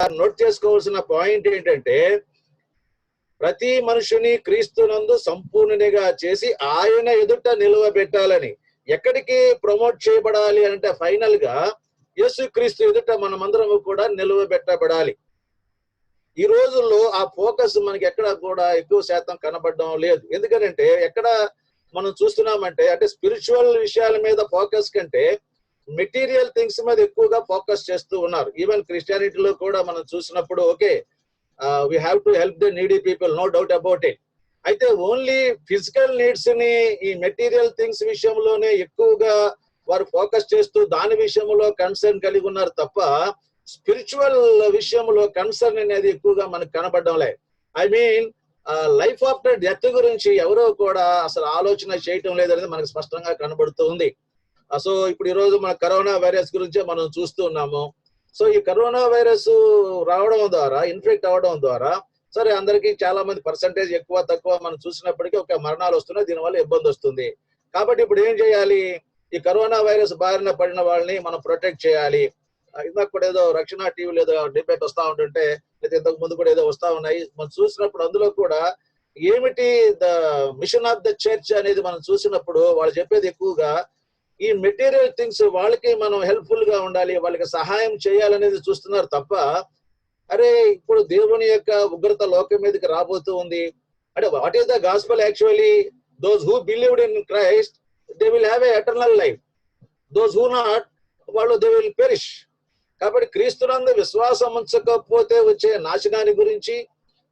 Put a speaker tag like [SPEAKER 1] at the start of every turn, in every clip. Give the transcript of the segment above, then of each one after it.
[SPEAKER 1] Note చేసుకోవాల్సిన point ఏంటంటే, ప్రతి మనుషుని క్రీస్తునందు సంపూర్ణునిగా చేసి ఆయన ఎదుట నిలువబెట్టాలని. ఎక్కడికి ప్రమోట్ చేయబడాలి అంటే ఫైనల్ గా యేసు క్రీస్తు ఎదుట మనమందరం కూడా నిలువబెట్టబడాలి. ఈ రోజుల్లో ఆ ఫోకస్ మనకి ఎక్కడ కూడా ఎక్కువ శాతం కనబడడం లేదు. ఎందుకంటే ఎక్కడ మనం చూస్తున్నామంటే, అంటే స్పిరిచువల్ విషయాల మీద ఫోకస్ కంటే మెటీరియల్ థింగ్స్ మీద ఎక్కువగా ఫోకస్ చేస్తూ ఉన్నారు. ఈవెన్ క్రిస్టియానిటీలో కూడా మనం చూసినప్పుడు okay, we have to help the needy people, no doubt about it. అయితే ఓన్లీ ఫిజికల్ నీడ్స్ ని ఈ మెటీరియల్ థింగ్స్ విషయంలోనే ఎక్కువగా వారు ఫోకస్ చేస్తూ దాని విషయంలో కన్సర్న్ కలిగి ఉన్నారు తప్ప స్పిరిచువల్ విషయంలో కన్సర్న్ అనేది ఎక్కువగా మనకు కనబడడం లేదు. I mean life after death గురించి ఎవరో కూడా అసలు ఆలోచన చేయటం లేదనేది మనకు స్పష్టంగా కనబడుతూ ఉంది. సో ఇప్పుడు ఈ రోజు మన కరోనా వైరస్ గురించే మనం చూస్తూ ఉన్నాము. సో ఈ కరోనా వైరస్ రావడం ద్వారా, ఇన్ఫెక్ట్ అవడం ద్వారా సరే అందరికీ చాలా మంది పర్సంటేజ్ ఎక్కువ తక్కువ మనం చూసినప్పటికీ ఒక మరణాలు వస్తున్నాయి, దీనివల్ల ఇబ్బంది వస్తుంది. కాబట్టి ఇప్పుడు ఏం చేయాలి? ఈ కరోనా వైరస్ బారిన పడిన వాళ్ళని మనం ప్రొటెక్ట్ చేయాలి. ఇందాక కూడా ఏదో రక్షణ టీవీలో ఏదో డిబేట్ వస్తా ఉంటుంటే, లేదా ఇంతకు ముందు కూడా ఏదో వస్తా ఉన్నాయి మనం చూసినప్పుడు, అందులో కూడా ఏమిటి the mission of the church అనేది మనం చూసినప్పుడు వాళ్ళు చెప్పేది ఎక్కువగా ఈ మెటీరియల్ థింగ్స్ వాళ్ళకి మనం హెల్ప్ఫుల్ గా ఉండాలి, వాళ్ళకి సహాయం చేయాలనేది చూస్తున్నారు తప్ప అరే ఇప్పుడు దేవుని యొక్క ఉగ్రత లోకం మీదకి రాబోతూ ఉంది. అంటే what is the gospel actually? Those who believed in Christ they will have a eternal life, those who not వాళ్ళు దే విల్ పెరిష్. కాబట్టి క్రీస్తునందు విశ్వాసం ఉంచకపోతే వచ్చే నాశనాన్ని గురించి,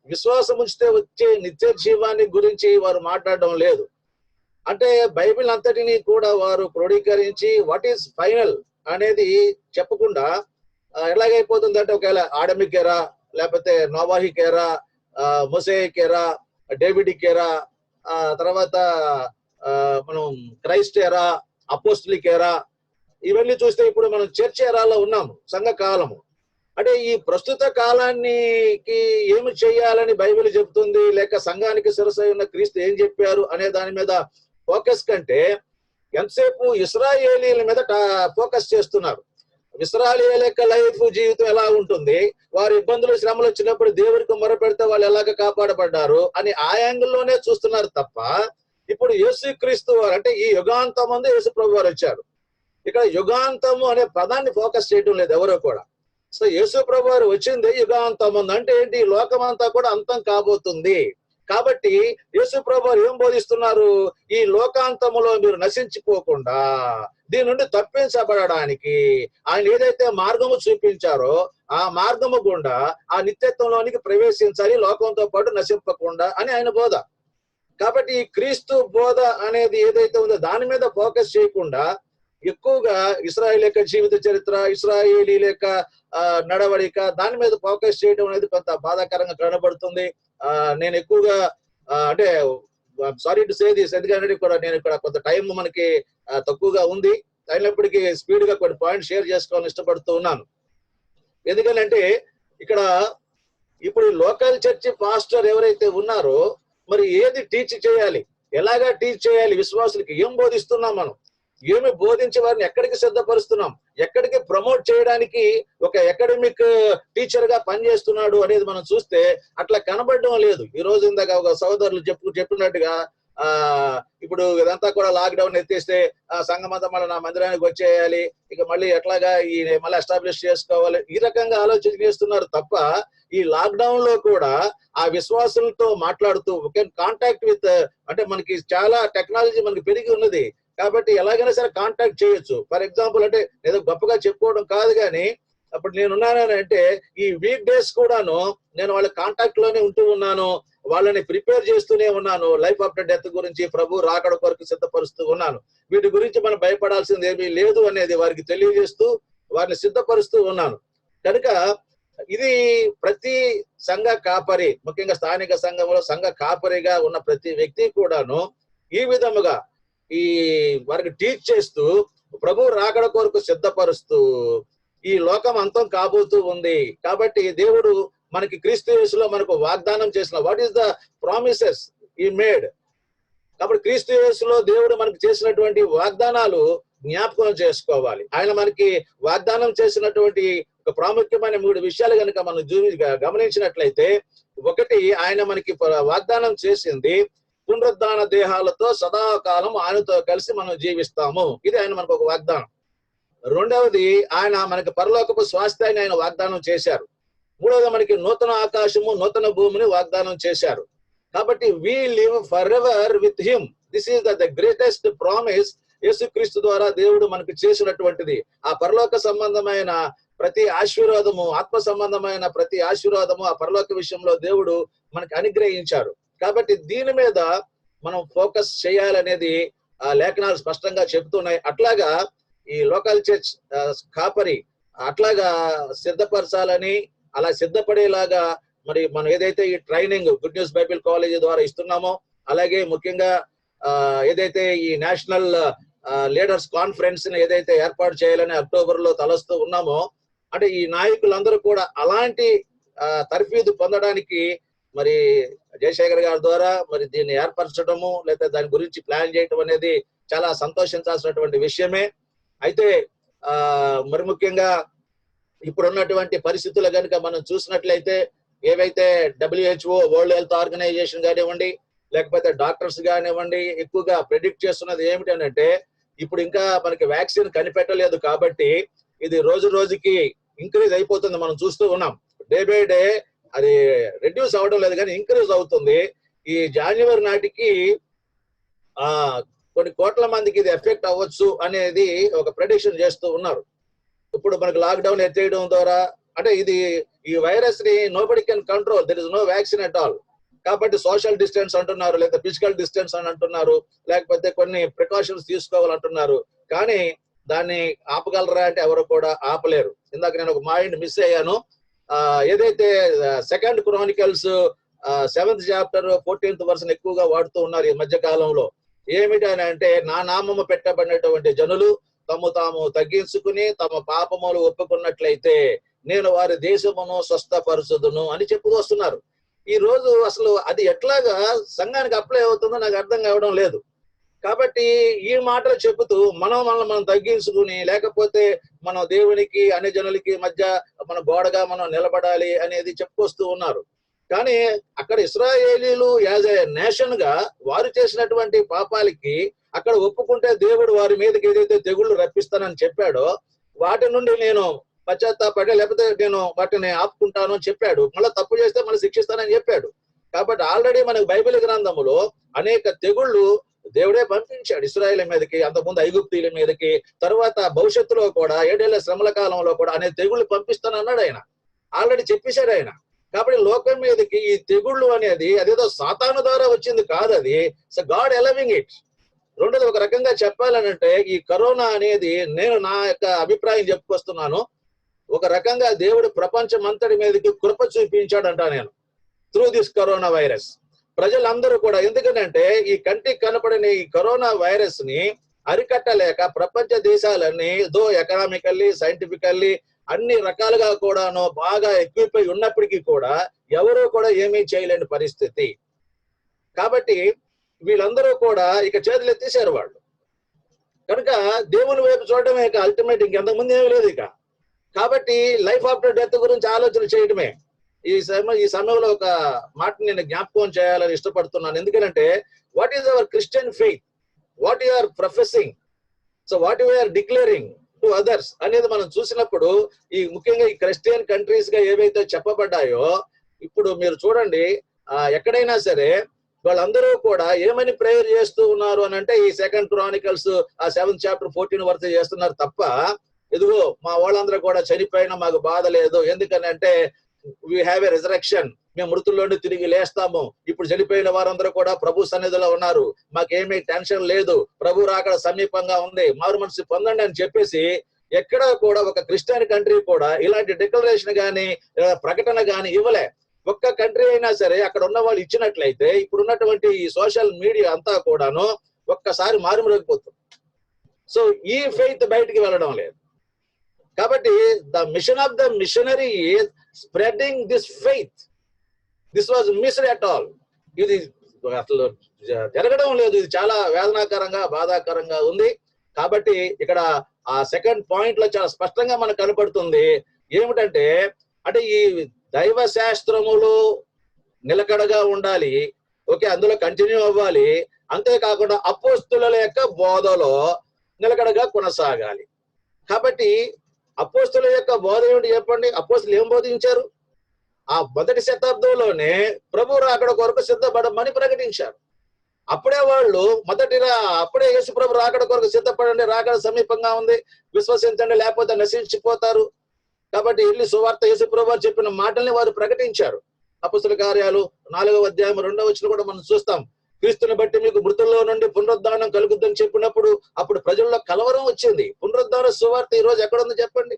[SPEAKER 1] విశ్వాసం ఉంచితే వచ్చే నిత్య జీవాన్ని గురించి వారు మాట్లాడడం లేదు. అంటే బైబిల్ అంతటిని కూడా వారు క్రోడీకరించి వాట్ ఈస్ ఫైనల్ అనేది చెప్పకుండా ఎలాగైపోతుందంటే, ఒకవేళ ఆడమిక్ ఎరా, లేకపోతే నోవాహిక్ ఎరా, మోసేయిక్ ఎరా, డేవిడిక్ ఎరా, తర్వాత మనం క్రైస్ట్ ఎరా, అపోస్టలిక్ ఎరా, ఇవన్నీ చూస్తే ఇప్పుడు మనం చర్చ్ ఎరాలో ఉన్నాము, సంఘ కాలము. అంటే ఈ ప్రస్తుత కాలానికి ఏమి చేయాలని బైబిల్ చెప్తుంది, లేక సంఘానికి శిరసై ఉన్న క్రీస్తు ఏం చెప్పారు అనే దాని మీద ఫోకస్ కంటే ఎంతసేపు ఇశ్రాయేలీల మీద ఫోకస్ చేస్తున్నారు. ఇశ్రాయేలీల యొక్క లైఫ్ జీవితం ఎలా ఉంటుంది, వారి ఇబ్బందులు శ్రమలు వచ్చినప్పుడు దేవుడికి మొరపెడితే వాళ్ళు ఎలాగ కాపాడబడ్డారు అని ఆ యాంగిల్లోనే చూస్తున్నారు తప్ప, ఇప్పుడు యేసు క్రీస్తు వారు అంటే ఈ యుగాంతం ముందు యేసు ప్రభు వారు వచ్చారు. ఇక్కడ యుగాంతము అనే పదాన్ని ఫోకస్ చేయడం లేదు ఎవరో కూడా. సో యేసు ప్రభు వారు వచ్చింది యుగాంతం ముందు అంటే ఏంటి? లోకం అంతా కూడా అంతం కాబోతుంది. కాబట్టి యేసు ప్రభు వారు ఏం బోధిస్తున్నారు? ఈ లోకాంతములో మీరు నశించిపోకుండా దీని నుండి తప్పించబడడానికి ఆయన ఏదైతే మార్గము చూపించారో ఆ మార్గము గుండా ఆ నిత్యత్వంలోనికి ప్రవేశించాలి, లోకంతో పాటు నశింపకుండా అని ఆయన బోధ. కాబట్టి ఈ క్రీస్తు బోధ అనేది ఏదైతే ఉందో దాని మీద ఫోకస్ చేయకుండా ఎక్కువగా ఇశ్రాయేల్ యొక్క జీవిత చరిత్ర, ఇశ్రాయేలీల యొక్క నడవడిక దాని మీద ఫోకస్ చేయడం అనేది కొంత బాధాకరంగా కనబడుతుంది. నేను ఎక్కువగా అంటే సారీ టు సే దిస్, ఎందుకంటే కూడా నేను ఇక్కడ కొంత టైం మనకి తక్కువగా ఉంది, అయినప్పటికీ స్పీడ్ గా కొన్ని పాయింట్స్ షేర్ చేసుకోవాలని ఇష్టపడుతూ ఉన్నాను. ఎందుకంటే ఇక్కడ ఇప్పుడు లోకల్ చర్చి పాస్టర్ ఎవరైతే ఉన్నారో మరి ఏది టీచ్ చేయాలి, ఎలాగా టీచ్ చేయాలి, విశ్వాసులకి ఏం బోధిస్తున్నాం, మనం ఏమి బోధించే వారిని ఎక్కడికి సిద్ధపరుస్తున్నాం, ఎక్కడికి ప్రమోట్ చేయడానికి ఒక అకాడమిక్ టీచర్ గా పనిచేస్తున్నాడు అనేది మనం చూస్తే అట్లా కనబడడం లేదు. ఈ రోజు ఇందాక ఒక సోదరులు చెప్పినట్టుగా ఇప్పుడు ఇదంతా కూడా లాక్డౌన్ ఎత్తేస్తే సంఘం అంతా మళ్ళీ నా మందిరానికి వచ్చేయాలి, ఇక మళ్ళీ ఎట్లాగా ఈ మళ్ళీ ఎస్టాబ్లిష్ చేసుకోవాలి, ఈ రకంగా ఆలోచన చేస్తున్నారు తప్ప ఈ లాక్డౌన్ లో కూడా ఆ విశ్వాసులతో మాట్లాడుతూ కాంటాక్ట్ విత్, అంటే మనకి చాలా టెక్నాలజీ మనకి పెరిగి ఉన్నది కాబట్టి ఎలాగైనా సరే కాంటాక్ట్ చేయొచ్చు. ఫర్ ఎగ్జాంపుల్ అంటే ఏదో గొప్పగా చెప్పుకోవడం కాదు కానీ అప్పుడు నేనున్నానని అంటే ఈ వీక్ డేస్ కూడాను నేను వాళ్ళ కాంటాక్ట్ లోనే ఉంటూ ఉన్నాను, వాళ్ళని ప్రిపేర్ చేస్తూనే ఉన్నాను, లైఫ్ ఆఫ్టర్ డెత్ గురించి, ప్రభు రాకడ కొరకు సిద్ధపరుస్తూ ఉన్నాను. వీటి గురించి మనం భయపడాల్సింది ఏమీ లేదు అనేది వారికి తెలియజేస్తూ వారిని సిద్ధపరుస్తూ ఉన్నాను. కనుక ఇది ప్రతి సంఘ కాపరి, ముఖ్యంగా స్థానిక సంఘంలో సంఘ కాపరిగా ఉన్న ప్రతి వ్యక్తి కూడాను ఈ విధముగా ఈ వారికి టీచ్ చేస్తూ ప్రభు రాకడ కొరకు సిద్ధపరుస్తూ ఈ లోకం అంతం కాబోతూ ఉంది. కాబట్టి దేవుడు మనకి క్రీస్తు యేసులో మనకు వాగ్దానం చేసిన వాట్ ఈస్ ద ప్రామిసెస్ ఈ మేడ్. కాబట్టి క్రీస్తు యేసులో దేవుడు మనకు చేసినటువంటి వాగ్దానాలు జ్ఞాపకం చేసుకోవాలి. ఆయన మనకి వాగ్దానం చేసినటువంటి ఒక ప్రాముఖ్యమైన 3 విషయాలు కనుక మనం గమనించినట్లయితే, ఒకటి, ఆయన మనకి వాగ్దానం చేసింది పునరుద్ధాన దేహాలతో సదాకాలం ఆయనతో కలిసి మనం జీవిస్తాము. ఇది ఆయన మనకు ఒక వాగ్దానం. రెండవది, ఆయన మనకి పరలోకపు స్వాస్థ్యాన్ని ఆయన వాగ్దానం చేశారు. మూడవది, మనకి నూతన ఆకాశము నూతన భూమిని వాగ్దానం చేశారు. కాబట్టి we live forever with him. This is the greatest promise. యేసుక్రీస్తు ద్వారా దేవుడు మనకు చేసినటువంటిది. ఆ పరలోక సంబంధమైన ప్రతి ఆశీర్వాదము, ఆత్మ సంబంధమైన ప్రతి ఆశీర్వాదము ఆ పరలోక విషయంలో దేవుడు మనకు అనుగ్రహించారు. కాబట్టి దీని మీద మనం ఫోకస్ చేయాలనేది ఆ లేఖనాలు స్పష్టంగా చెబుతున్నాయి. అట్లాగా ఈ లోకల్ చర్చ్ కాపరి అట్లాగా సిద్ధపరచాలని, అలా సిద్ధపడేలాగా మరి మనం ఏదైతే ఈ training good news Bible college ద్వారా ఇస్తున్నామో, అలాగే ముఖ్యంగా ఏదైతే ఈ నేషనల్ లీడర్స్ కాన్ఫరెన్స్ ని ఏదైతే ఏర్పాటు చేయాలని అక్టోబర్ లో తలస్తూ ఉన్నామో, అంటే ఈ నాయకులందరూ కూడా అలాంటి తర్ఫీదు పొందడానికి మరి జయశేఖర్ గారి ద్వారా మరి దీన్ని ఏర్పరచడము, లేదా దాని గురించి ప్లాన్ చేయటం అనేది చాలా సంతోషించాల్సినటువంటి విషయమే. అయితే మరి ముఖ్యంగా ఇప్పుడున్నటువంటి పరిస్థితులు కనుక మనం చూసినట్లయితే, ఏవైతే WHO వరల్డ్ హెల్త్ ఆర్గనైజేషన్ కానివ్వండి, లేకపోతే డాక్టర్స్ కానివ్వండి, ఎక్కువగా ప్రెడిక్ట్ చేస్తున్నది ఏమిటి అంటే, ఇప్పుడు ఇంకా మనకి వ్యాక్సిన్ కనిపెట్టలేదు కాబట్టి ఇది రోజు రోజుకి ఇంక్రీజ్ అయిపోతుంది. మనం చూస్తూ ఉన్నాం. డే బై డే అది రెడ్యూస్ అవ్వడం లేదు కానీ ఇంక్రీజ్ అవుతుంది. ఈ జనవరి నాటికి కొన్ని కోట్ల మందికి ఇది ఎఫెక్ట్ అవ్వచ్చు అనేది ఒక ప్రెడిక్షన్ చేస్తూ ఉన్నారు. ఇప్పుడు మనకు లాక్డౌన్ ఎత్తేయడం ద్వారా, అంటే ఇది ఈ వైరస్ ని nobody can control, there is no vaccine at all. కాబట్టి సోషల్ డిస్టెన్స్ అంటున్నారు, లేదా ఫిజికల్ డిస్టెన్స్ అని అంటున్నారు, లేకపోతే కొన్ని ప్రికాషన్స్ తీసుకోవాలంటున్నారు. కానీ దాన్ని ఆపగలరా అంటే ఎవరు కూడా ఆపలేరు. ఇందాక నేను ఒక మాయింట్ మిస్ అయ్యాను. ఏదైతే 2 Chronicles 7th chapter 14th verse ఎక్కువగా వాడుతూ ఉన్నారు ఈ మధ్య కాలంలో. ఏమిటి అని అంటే, నా నామము పెట్టబడినటువంటి జనులు తమ తాము తగ్గించుకుని తమ పాపములు ఒప్పుకున్నట్లయితే నేను వారి దేశమును స్వస్థపరచుదును అని చెప్పుతూ వస్తున్నారు. ఈ రోజు అసలు అది ఎట్లాగా సంఘానికి అప్లై అవుతుందో నాకు అర్థం కావడం లేదు. కాబట్టి ఈ మాటలు చెబుతూ మనం తగ్గించుకుని, లేకపోతే మనం దేవునికి అన్ని జనులకి మధ్య మన గోడగా మనం నిలబడాలి అనేది చెప్పుకొస్తూ ఉన్నారు. కానీ అక్కడ ఇశ్రాయేలీలు యాజ్ ఏ నేషన్ గా వారు చేసినటువంటి పాపాలకి అక్కడ ఒప్పుకుంటే దేవుడు వారి మీదకి ఏదైతే తెగుళ్ళు రప్పిస్తానని చెప్పాడో వాటి నుండి నేను పశ్చాత్తాపడి, లేకపోతే నేను వాటిని ఆపుకుంటాను అని చెప్పాడు. మళ్ళీ తప్పు చేస్తే మళ్ళీ శిక్షిస్తానని చెప్పాడు. కాబట్టి ఆల్రెడీ మనకు బైబిల్ గ్రంథములో అనేక తెగుళ్ళు దేవుడే పంపించాడు ఇశ్రాయేలు మీదకి, అంతకుముందు ఐగుప్తీయుల మీదకి, తర్వాత భవిష్యత్తులో కూడా 7 ఏళ్ల శ్రమల కాలంలో కూడా అనేక తెగుళ్ళు పంపిస్తానన్నాడు ఆయన. ఆల్రెడీ చెప్పేశాడు ఆయన. కాబట్టి లోకం మీదకి ఈ తెగుళ్ళు అనేది అదేదో సాతాను ద్వారా వచ్చింది కాదు, అది గాడ్ అలవింగ్ ఇట్. రెండోది, ఒక రకంగా చెప్పాలనంటే ఈ కరోనా అనేది, నేను నా యొక్క అభిప్రాయం చెప్పుకొస్తున్నాను, ఒక రకంగా దేవుడు ప్రపంచం అంతటి మీదకి కృప చూపించాడంట నేను, త్రూ దిస్ కరోనా వైరస్. ప్రజలందరూ కూడా, ఎందుకంటే ఈ కంటికి కనపడని ఈ కరోనా వైరస్ ని అరికట్టలేక ప్రపంచ దేశాలన్నీ దో ఎకనామికల్లీ, సైంటిఫికల్లీ అన్ని రకాలుగా కూడాను బాగా ఎక్విప్ అయి ఉన్నప్పటికీ కూడా ఎవరూ కూడా ఏమీ చేయలేని పరిస్థితి. కాబట్టి వీళ్ళందరూ కూడా ఇక చేతులు ఎత్తేసారు వాళ్ళు. కనుక దేవుని వైపు చూడటమే ఇక అల్టిమేట్, ఇంకెంతకుముందు ఏమీ లేదు ఇక. కాబట్టి లైఫ్ ఆఫ్టర్ డెత్ గురించి ఆలోచన చేయడమే. ఈ సమయంలో ఒక మాట నేను జ్ఞాపకం చేయాలని ఇష్టపడుతున్నాను. ఎందుకంటే what is our Christian faith, what you are professing, so what you are declaring to others అనేది మనం చూసినప్పుడు, ఈ ముఖ్యంగా ఈ క్రిస్టియన్ కంట్రీస్ గా ఏవైతే చెప్పబడ్డాయో, ఇప్పుడు మీరు చూడండి ఎక్కడైనా సరే వాళ్ళందరూ కూడా ఏమని ప్రేయర్ చేస్తూ ఉన్నారు అని అంటే, ఈ 2 క్రానికల్స్ 7th చాప్టర్ 14 వరకు చేస్తున్నారు తప్ప, ఇదిగో మా వాళ్ళందరూ కూడా చనిపోయినా మాకు బాధ లేదు, ఎందుకని అంటే వీ హ్యావ్ ఎ రిజరెక్షన్, మేము మృతుల్లోండి తిరిగి లేస్తాము, ఇప్పుడు చనిపోయిన వారందరూ కూడా ప్రభు సన్నిధిలో ఉన్నారు, మాకేమీ టెన్షన్ లేదు, ప్రభు రాకడ సమీపంగా ఉంది, మారు మనసు పొందండి అని చెప్పేసి ఎక్కడ కూడా ఒక క్రిస్టియన్ కంట్రీ కూడా ఇలాంటి డిక్లరేషన్ గాని ప్రకటన గాని ఇవ్వలే. ఒక్క కంట్రీ అయినా సరే అక్కడ ఉన్న వాళ్ళు ఇచ్చినట్లయితే ఇప్పుడు ఉన్నటువంటి ఈ సోషల్ మీడియా అంతా కూడాను ఒక్కసారి మారుమరుగుపోతుంది. సో ఈ ఫెయిత్ బయటికి వెళ్ళడం లేదు. కాబట్టి the mission of the missionary is spreading this faith. This was missed at all. ఇది అసలు జరగడం లేదు. ఇది చాలా వేదనాకరంగా, బాధాకరంగా ఉంది. కాబట్టి ఇక్కడ ఆ 2nd పాయింట్ లో చాలా స్పష్టంగా మనకు కనపడుతుంది, ఏమిటంటే, అంటే ఈ దైవ శాస్త్రములు నిలకడగా ఉండాలి, ఓకే, అందులో కంటిన్యూ అవ్వాలి. అంతేకాకుండా అపోస్తుల యొక్క బోధలో నిలకడగా కొనసాగాలి. కాబట్టి అపోస్తుల యొక్క బోధ ఏమిటి చెప్పండి? అపోస్తులు ఏం బోధించారు? ఆ మొదటి శతాబ్దంలోనే ప్రభు రాకడ కొరకు సిద్ధపడమని ప్రకటించారు. అప్పుడే వాళ్ళు అప్పుడే యేసు ప్రభు రాకడ కొరకు సిద్ధపడండి, రాకడ సమీపంగా ఉంది, విశ్వసించండి లేకపోతే నశించిపోతారు. కాబట్టి వెళ్ళి సువార్త యేసు ప్రభు వారు చెప్పిన మాటల్ని వారు ప్రకటించారు. అపొస్తలుల కార్యాలు 4వ అధ్యాయం 2వ వచనం కూడా మనం చూస్తాం. క్రీస్తుని బట్టి మీకు మృతుల్లో నుండి పునరుద్ధానం కలుగుద్దని చెప్పినప్పుడు అప్పుడు ప్రజల్లో కలవరం వచ్చింది. పునరుద్ధాన సువార్త ఈ రోజు ఎక్కడ ఉంది చెప్పండి?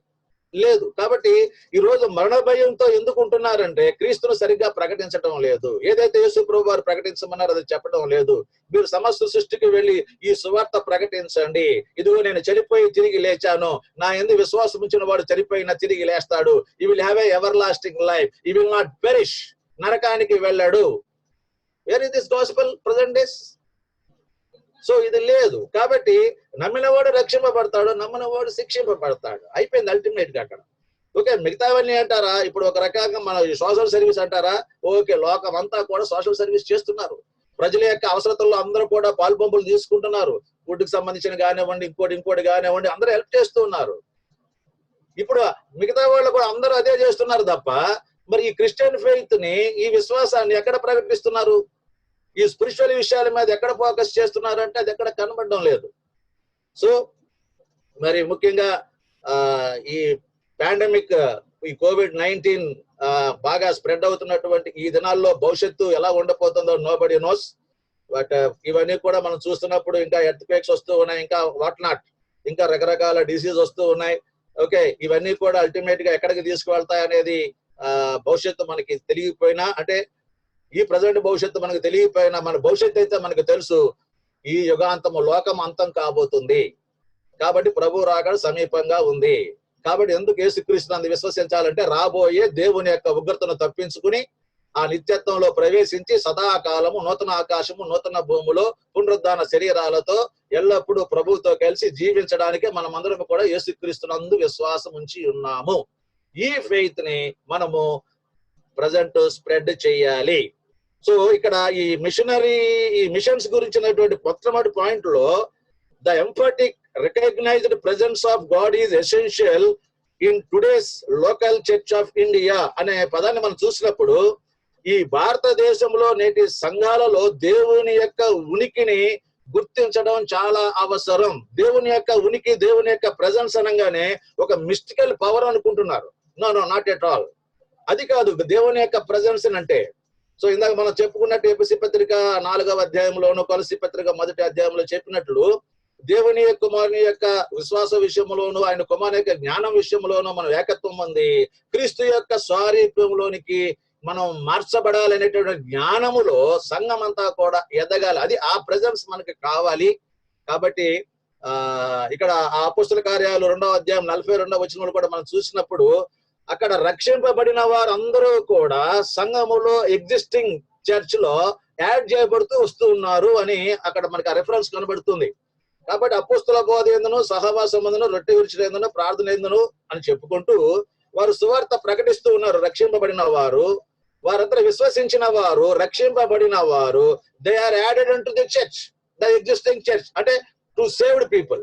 [SPEAKER 1] లేదు. కాబట్టి ఈ రోజు మరణ భయంతో ఎందుకు ఉంటున్నారంటే క్రీస్తును సరిగ్గా ప్రకటించడం లేదు. ఏదైతే యేసు ప్రభు వారు ప్రకటించమన్నారో అది చెప్పడం లేదు. మీరు సమస్త సృష్టికి వెళ్ళి ఈ సువార్త ప్రకటించండి. ఇదిగో నేను చనిపోయి తిరిగి లేచాను, నా యందు విశ్వాసం ఉంచిన వాడు చనిపోయినా తిరిగి లేస్తాడు. You will have a ever lasting life, you will not perish, నరకానికి వెళ్ళాడు. Where is this gospel present days? So ఇది లేదు. కాబట్టి నమ్మినవాడు రక్షింపబడతాడు, నమ్మినవాడు శిక్షింపబడతాడు. అయిపోయింది అల్టిమేట్ గా అక్కడ. ఓకే, మిగతావన్నీ అంటారా? ఇప్పుడు ఒక రకంగా మన సోషల్ సర్వీస్ అంటారా? ఓకే, లోకం అంతా కూడా సోషల్ సర్వీస్ చేస్తున్నారు. ప్రజల యొక్క అవసరతల్లో అందరూ కూడా పాల్పంపులు తీసుకుంటున్నారు. ఫుడ్ కి సంబంధించిన కానివ్వండి, ఇంకోటి కానివ్వండి, అందరూ హెల్ప్ చేస్తూ ఉన్నారు. ఇప్పుడు మిగతా వాళ్ళు కూడా అందరూ అదే చేస్తున్నారు తప్ప మరి ఈ క్రిస్టియన్ ఫెయిత్ ని, ఈ విశ్వాసాన్ని ఎక్కడ ప్రకటిస్తున్నారు? ఈ స్పిరిచువల్ విషయాల మీద ఎక్కడ ఫోకస్ చేస్తున్నారంటే అది ఎక్కడ కనబడడం లేదు. సో మరి ముఖ్యంగా ఈ పాండమిక్, ఈ COVID-19 బాగా స్ప్రెడ్ అవుతున్నటువంటి ఈ దినాల్లో భవిష్యత్తు ఎలా ఉండబోతుందో నోబడీ నోస్. బట్ ఇవన్నీ కూడా మనం చూస్తున్నప్పుడు ఇంకా ఎర్త్ క్వేక్స్ వస్తూ ఉన్నాయి, ఇంకా వాట్ నాట్, ఇంకా రకరకాల డిసీజ్ వస్తూ ఉన్నాయి. ఓకే, ఇవన్నీ కూడా అల్టిమేట్ గా ఎక్కడికి తీసుకువెళ్తాయి అనేది భవిష్యత్తు మనకి తెలియకపోయినా, అంటే ఈ ప్రజెంట్ భవిష్యత్తు మనకు తెలియకపోయినా మన భవిష్యత్తు అయితే మనకు తెలుసు. ఈ యుగాంతము లోకం అంతం కాబోతుంది. కాబట్టి ప్రభు రాకడ సమీపంగా ఉంది. కాబట్టి ఎందుకు యేసుక్రీస్తునందు విశ్వసించాలంటే రాబోయే దేవుని యొక్క ఉగ్రతను తప్పించుకుని ఆ నిత్యత్వంలో ప్రవేశించి సదాకాలము నూతన ఆకాశము నూతన భూములో పునరుద్ధాన శరీరాలతో ఎల్లప్పుడూ ప్రభువుతో కలిసి జీవించడానికి మనమందరం కూడా యేసుక్రీస్తునందు విశ్వాసం ఉంచి ఉన్నాము. ఈ ఫెయిత్ ని మనము ప్రజెంట్ స్ప్రెడ్ చేయాలి. సో ఇక్కడ ఈ మిషన్స్ గురించినటువంటి మొట్టమొదటి పాయింట్ లో the emphatic recognised presence of God is essential in today's local church of India అనే పదాన్ని మనం చూసినప్పుడు ఈ భారతదేశంలో నేటి సంఘాలలో దేవుని యొక్క ఉనికిని గుర్తించడం చాలా అవసరం. దేవుని యొక్క ఉనికి, దేవుని యొక్క ప్రెజెన్స్ అనగానే ఒక మిస్టికల్ పవర్ అనుకుంటున్నారు. No, not at all. అది కాదు దేవుని యొక్క ప్రెజెన్స్ అంటే. సో ఇందాక మనం చెప్పుకున్నట్టు ఎపిసి పత్రిక 4వ అధ్యాయంలోను, కొలసి పత్రిక 1వ అధ్యాయంలో చెప్పినట్లు దేవుని కుమారుని యొక్క విశ్వాస విషయంలోను, ఆయన కుమారుని యొక్క జ్ఞానం విషయంలోను మనం ఏకత్వం ఉంది. క్రీస్తు యొక్క స్వారూప్యంలోనికి మనం మార్చబడాలనేటువంటి జ్ఞానములో సంఘం అంతా కూడా ఎదగాలి. అది ఆ ప్రెజెన్స్ మనకి కావాలి. కాబట్టి ఇక్కడ ఆ అపొస్తలుల కార్యాలు 2వ అధ్యాయం 42వ వచనంలో కూడా మనం చూసినప్పుడు అక్కడ రక్షింపబడిన వారందరూ కూడా సంఘములో ఎగ్జిస్టింగ్ చర్చ్ లో యాడ్ చేయబడుతూ వస్తూ ఉన్నారు అని అక్కడ మనకి ఆ రెఫరెన్స్ కనబడుతుంది. కాబట్టి అపొస్తలుల బోధ ఎందును, సహవాసం ఎందును, రొట్టె విరుచుట ఎందును, ప్రార్థన ఎందును అని చెప్పుకుంటూ వారు సువార్త ప్రకటిస్తూ ఉన్నారు. రక్షింపబడిన వారందరూ విశ్వసించిన వారు, రక్షింపబడిన వారు, they are added into the church, the existing church, అంటే to saved people.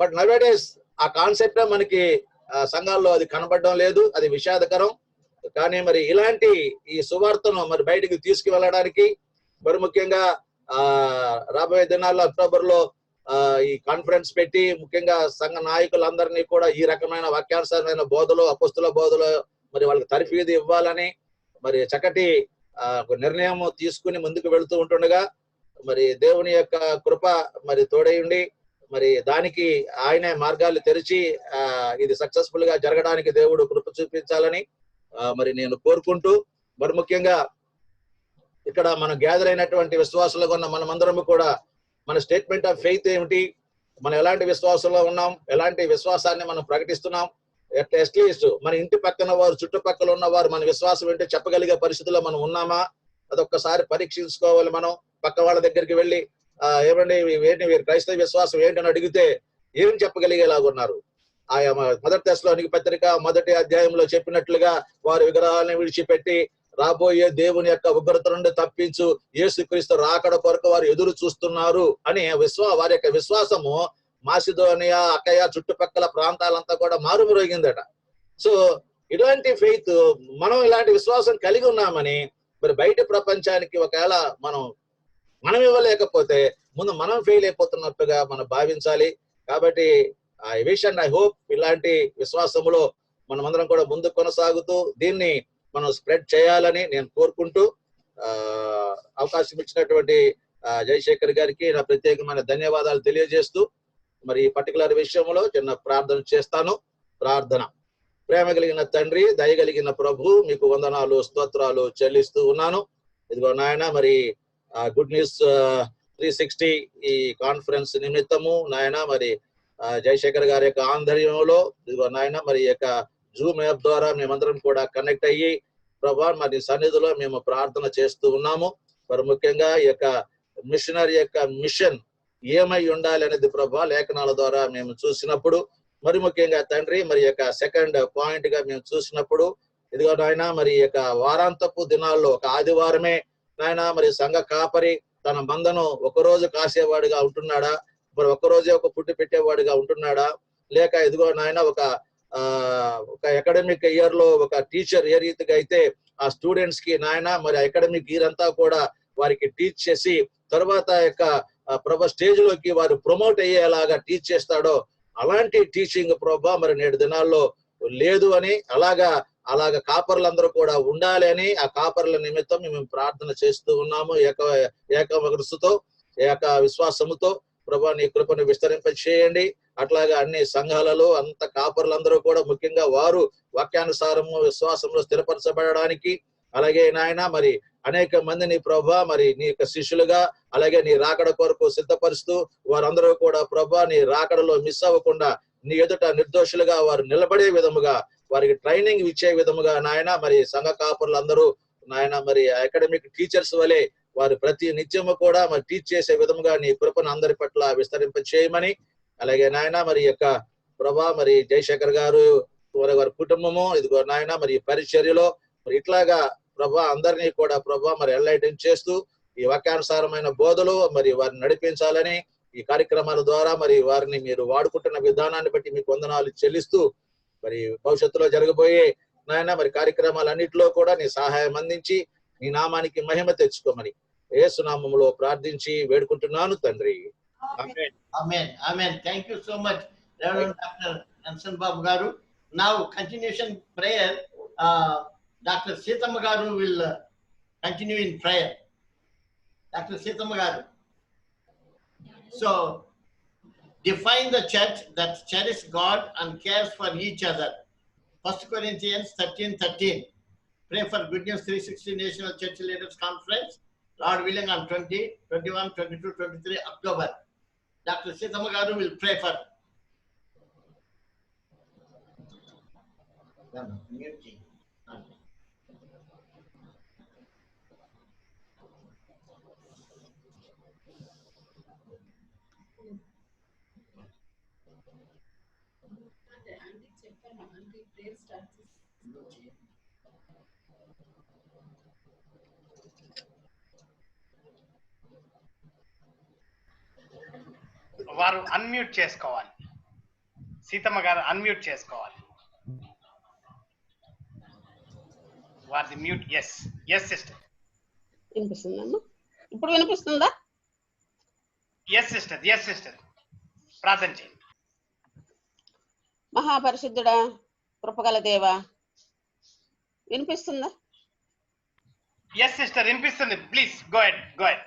[SPEAKER 1] But nowadays ఆ కాన్సెప్ట్ మనకి సంఘాల్లో అది కనబడడం లేదు. అది విషాదకరం. కానీ మరి ఇలాంటి ఈ సువార్తను మరి బయటికి తీసుకువెళ్ళడానికి మరి ముఖ్యంగా రాబోయే దినాల్లో అక్టోబర్ లో ఈ కాన్ఫరెన్స్ పెట్టి ముఖ్యంగా సంఘ నాయకులందరినీ కూడా ఈ రకమైన వాక్యానుసారమైన బోధలు, అపొస్తలుల బోధలు మరి వాళ్ళకి తర్ఫీదు ఇవ్వాలని మరి చక్కటి నిర్ణయం తీసుకుని ముందుకు వెళుతూ ఉంటుండగా మరి దేవుని యొక్క కృప మరి తోడైండి మరి దానికి ఆయనే మార్గాలు తెరిచి ఇది సక్సెస్ఫుల్ గా జరగడానికి దేవుడు కృప చూపించాలని మరి నేను కోరుకుంటూ, మరి ముఖ్యంగా ఇక్కడ మనం గ్యాదర్ అయినటువంటి విశ్వాసులుగా ఉన్న మనమందరం కూడా మన స్టేట్మెంట్ ఆఫ్ ఫెయిత్ ఏమిటి, మనం ఎలాంటి విశ్వాసంలో ఉన్నాం, ఎలాంటి విశ్వాసాన్ని మనం ప్రకటిస్తున్నాం, అట్లీస్ట్ మన ఇంటి పక్కన వారు, చుట్టుపక్కల ఉన్న వారు మన విశ్వాసం ఏంటో చెప్పగలిగే పరిస్థితుల్లో మనం ఉన్నామా అదొక్కసారి పరీక్షించుకోవాలి. మనం పక్క వాళ్ళ దగ్గరికి వెళ్ళి ఏమండి ఏంటి వీరి క్రైస్తవ విశ్వాసం ఏంటని అడిగితే ఏం చెప్పగలిగేలాగా ఉన్నారు? ఆయా మొదటి తెస్సలోనికి పత్రిక 1వ అధ్యాయంలో చెప్పినట్లుగా వారి విగ్రహాలను విడిచిపెట్టి రాబోయే దేవుని యొక్క ఉగ్రత నుండి తప్పించు యేసుక్రీస్తు రాకడ కొరకు వారు ఎదురు చూస్తున్నారు అని వారి యొక్క విశ్వాసము మాసిదోనియా, అకయ చుట్టుపక్కల ప్రాంతాలంతా కూడా మారుమ్రోగిందట. సో ఇలాంటి ఫెయిత్, మనం ఇలాంటి విశ్వాసం కలిగి ఉన్నామని మరి బయట ప్రపంచానికి ఒకవేళ మనం ఇవ్వలేకపోతే ముందు మనం ఫెయిల్ అయిపోతున్నట్టుగా మనం భావించాలి. కాబట్టి I wish and I hope ఇలాంటి విశ్వాసములో మనమందరం కూడా ముందు కొనసాగుతూ దీన్ని మనం స్ప్రెడ్ చేయాలని నేను కోరుకుంటూ అవకాశం ఇచ్చినటువంటి జయశేఖర్ గారికి నా ప్రత్యేకమైన ధన్యవాదాలు తెలియజేస్తూ మరి ఈ పర్టికులర్ విషయంలో చిన్న ప్రార్థన చేస్తాను. ప్రార్థన. ప్రేమ కలిగిన తండ్రి, దయగలిగిన ప్రభు, మీకు వందనాలు, స్తోత్రాలు చెల్లిస్తూ ఉన్నాను. ఇదిగో నాయన, మరి గుడ్ న్యూస్ 360 ఈ కాన్ఫరెన్స్ నిమిత్తము నాయన మరి జయశేఖర్ గారి యొక్క ఆంధ్ర్యంలో ఇదిగో నాయన మరి యొక్క జూమ్ యాప్ ద్వారా మేమందరం కూడా కనెక్ట్ అయ్యి ప్రభా మరి సన్నిధిలో మేము ప్రార్థన చేస్తూ ఉన్నాము. మరి ముఖ్యంగా ఈ యొక్క మిషనరీ యొక్క మిషన్ ఏమై ఉండాలి అనేది ప్రభా లేఖనాల ద్వారా మేము చూసినప్పుడు, మరి ముఖ్యంగా తండ్రి మరి యొక్క సెకండ్ పాయింట్ గా మేము చూసినప్పుడు ఇదిగో నాయన మరి యొక్క వారాంతపు దినాల్లో ఒక ఆదివారమే నాయన మరి సంఘ కాపరి తన మందను ఒకరోజు కాసేవాడిగా ఉంటున్నాడా, మరి ఒక్కరోజే ఒక పుట్టి పెట్టేవాడిగా ఉంటున్నాడా, లేక ఇదిగో నాయన ఒక అకాడమిక్ ఇయర్ లో ఒక టీచర్ ఏ రీతిగా అయితే ఆ స్టూడెంట్స్ కి నాయన మరి అకాడమిక్ ఇయర్ అంతా కూడా వారికి టీచ్ చేసి తర్వాత యొక్క స్టేజ్ లోకి వారు ప్రమోట్ అయ్యేలాగా టీచ్ చేస్తాడో అలాంటి టీచింగ్ ప్రభా మరి నేటి దినాల్లో లేదు అని అలాగా కాపర్లందరూ కూడా ఉండాలి అని ఆ కాపర్ల నిమిత్తం మేము ప్రార్థన చేస్తూ ఉన్నాము. ఏక మనసుతో ఏక విశ్వాసముతో ప్రభా నీ కృపను విస్తరింప చేయండి. అట్లాగా అన్ని సంఘాలలో అంత కాపర్లందరూ కూడా ముఖ్యంగా వారు వాక్యానుసారము విశ్వాసంలో స్థిరపరచబడడానికి, అలాగే నాయన మరి అనేక మందిని ప్రభా మరి నీ యొక్క శిష్యులుగా అలాగే నీ రాకడ కొరకు సిద్ధపరుస్తూ వారందరూ కూడా ప్రభా నీ రాకడలో మిస్ అవ్వకుండా నీ ఎదుట నిర్దోషులుగా వారు నిలబడే విధముగా వారికి ట్రైనింగ్ ఇచ్చే విధముగా నాయన మరి సంఘ కాపర్లందరూ నాయన మరి అకాడమిక్ టీచర్స్ వలె వారు ప్రతి నిత్యము కూడా మరి టీచ్ చేసే విధముగా నీ కృపను అందరి పట్ల విస్తరింప చేయమని, అలాగే నాయన మరి యొక్క ప్రభా మరి జయశేఖర్ గారు వారి కుటుంబము ఇదిగో నాయన మరి పరిచర్యలో మరి ఇట్లాగా ప్రభా అందరినీ కూడా ప్రభా మరి ఎన్లైటన్ చేస్తూ ఈ వాక్యానుసారమైన బోధలు మరి వారిని నడిపించాలని ఈ కార్యక్రమాల ద్వారా మరి వారిని మీరు వాడుకుంటున్న విధానాన్ని బట్టి మీకు వందనాలు చెల్లిస్తూ మరి భవిష్యత్తులో జరగబోయే నాయన మరి కార్యక్రమాలన్నింటిలో కూడా నీ సహాయం అందించి నీ నామానికి మహిమ తెచ్చుకోమని యేసు నామములో ప్రార్థించి వేడుకుంటున్నాను తండ్రి.
[SPEAKER 2] Amen. Amen. Amen. Thank you so much reverend doctor Anson Babu గారు. Now continuation prayer, doctor Seethamma గారు will continue in prayer. Doctor Seethamma గారు. So define the church that cherishes God and cares for each other. 1 Corinthians 13:13. Pray for Good News 360 National Church Leaders Conference, Lord willing, on 20, 21, 22, 23 October. Dr. Sitama Garu will pray for.
[SPEAKER 3] వారు unmute చేసుకోవాలి. సీతమ్మ గారు unmute చేసుకోవాలి. వారిది mute. Yes sister.
[SPEAKER 4] వినిపిస్తుందమ్మా? ఇప్పుడు వినిపిస్తుందా?
[SPEAKER 3] Yes sister. ప్రార్థన చేయండి.
[SPEAKER 4] మహాపరిశుద్ధుడా, కృపగల దేవా, వినిపిస్తుందా?
[SPEAKER 3] ఎస్ సిస్టర్ వినిపిస్తుంది. Please go ahead.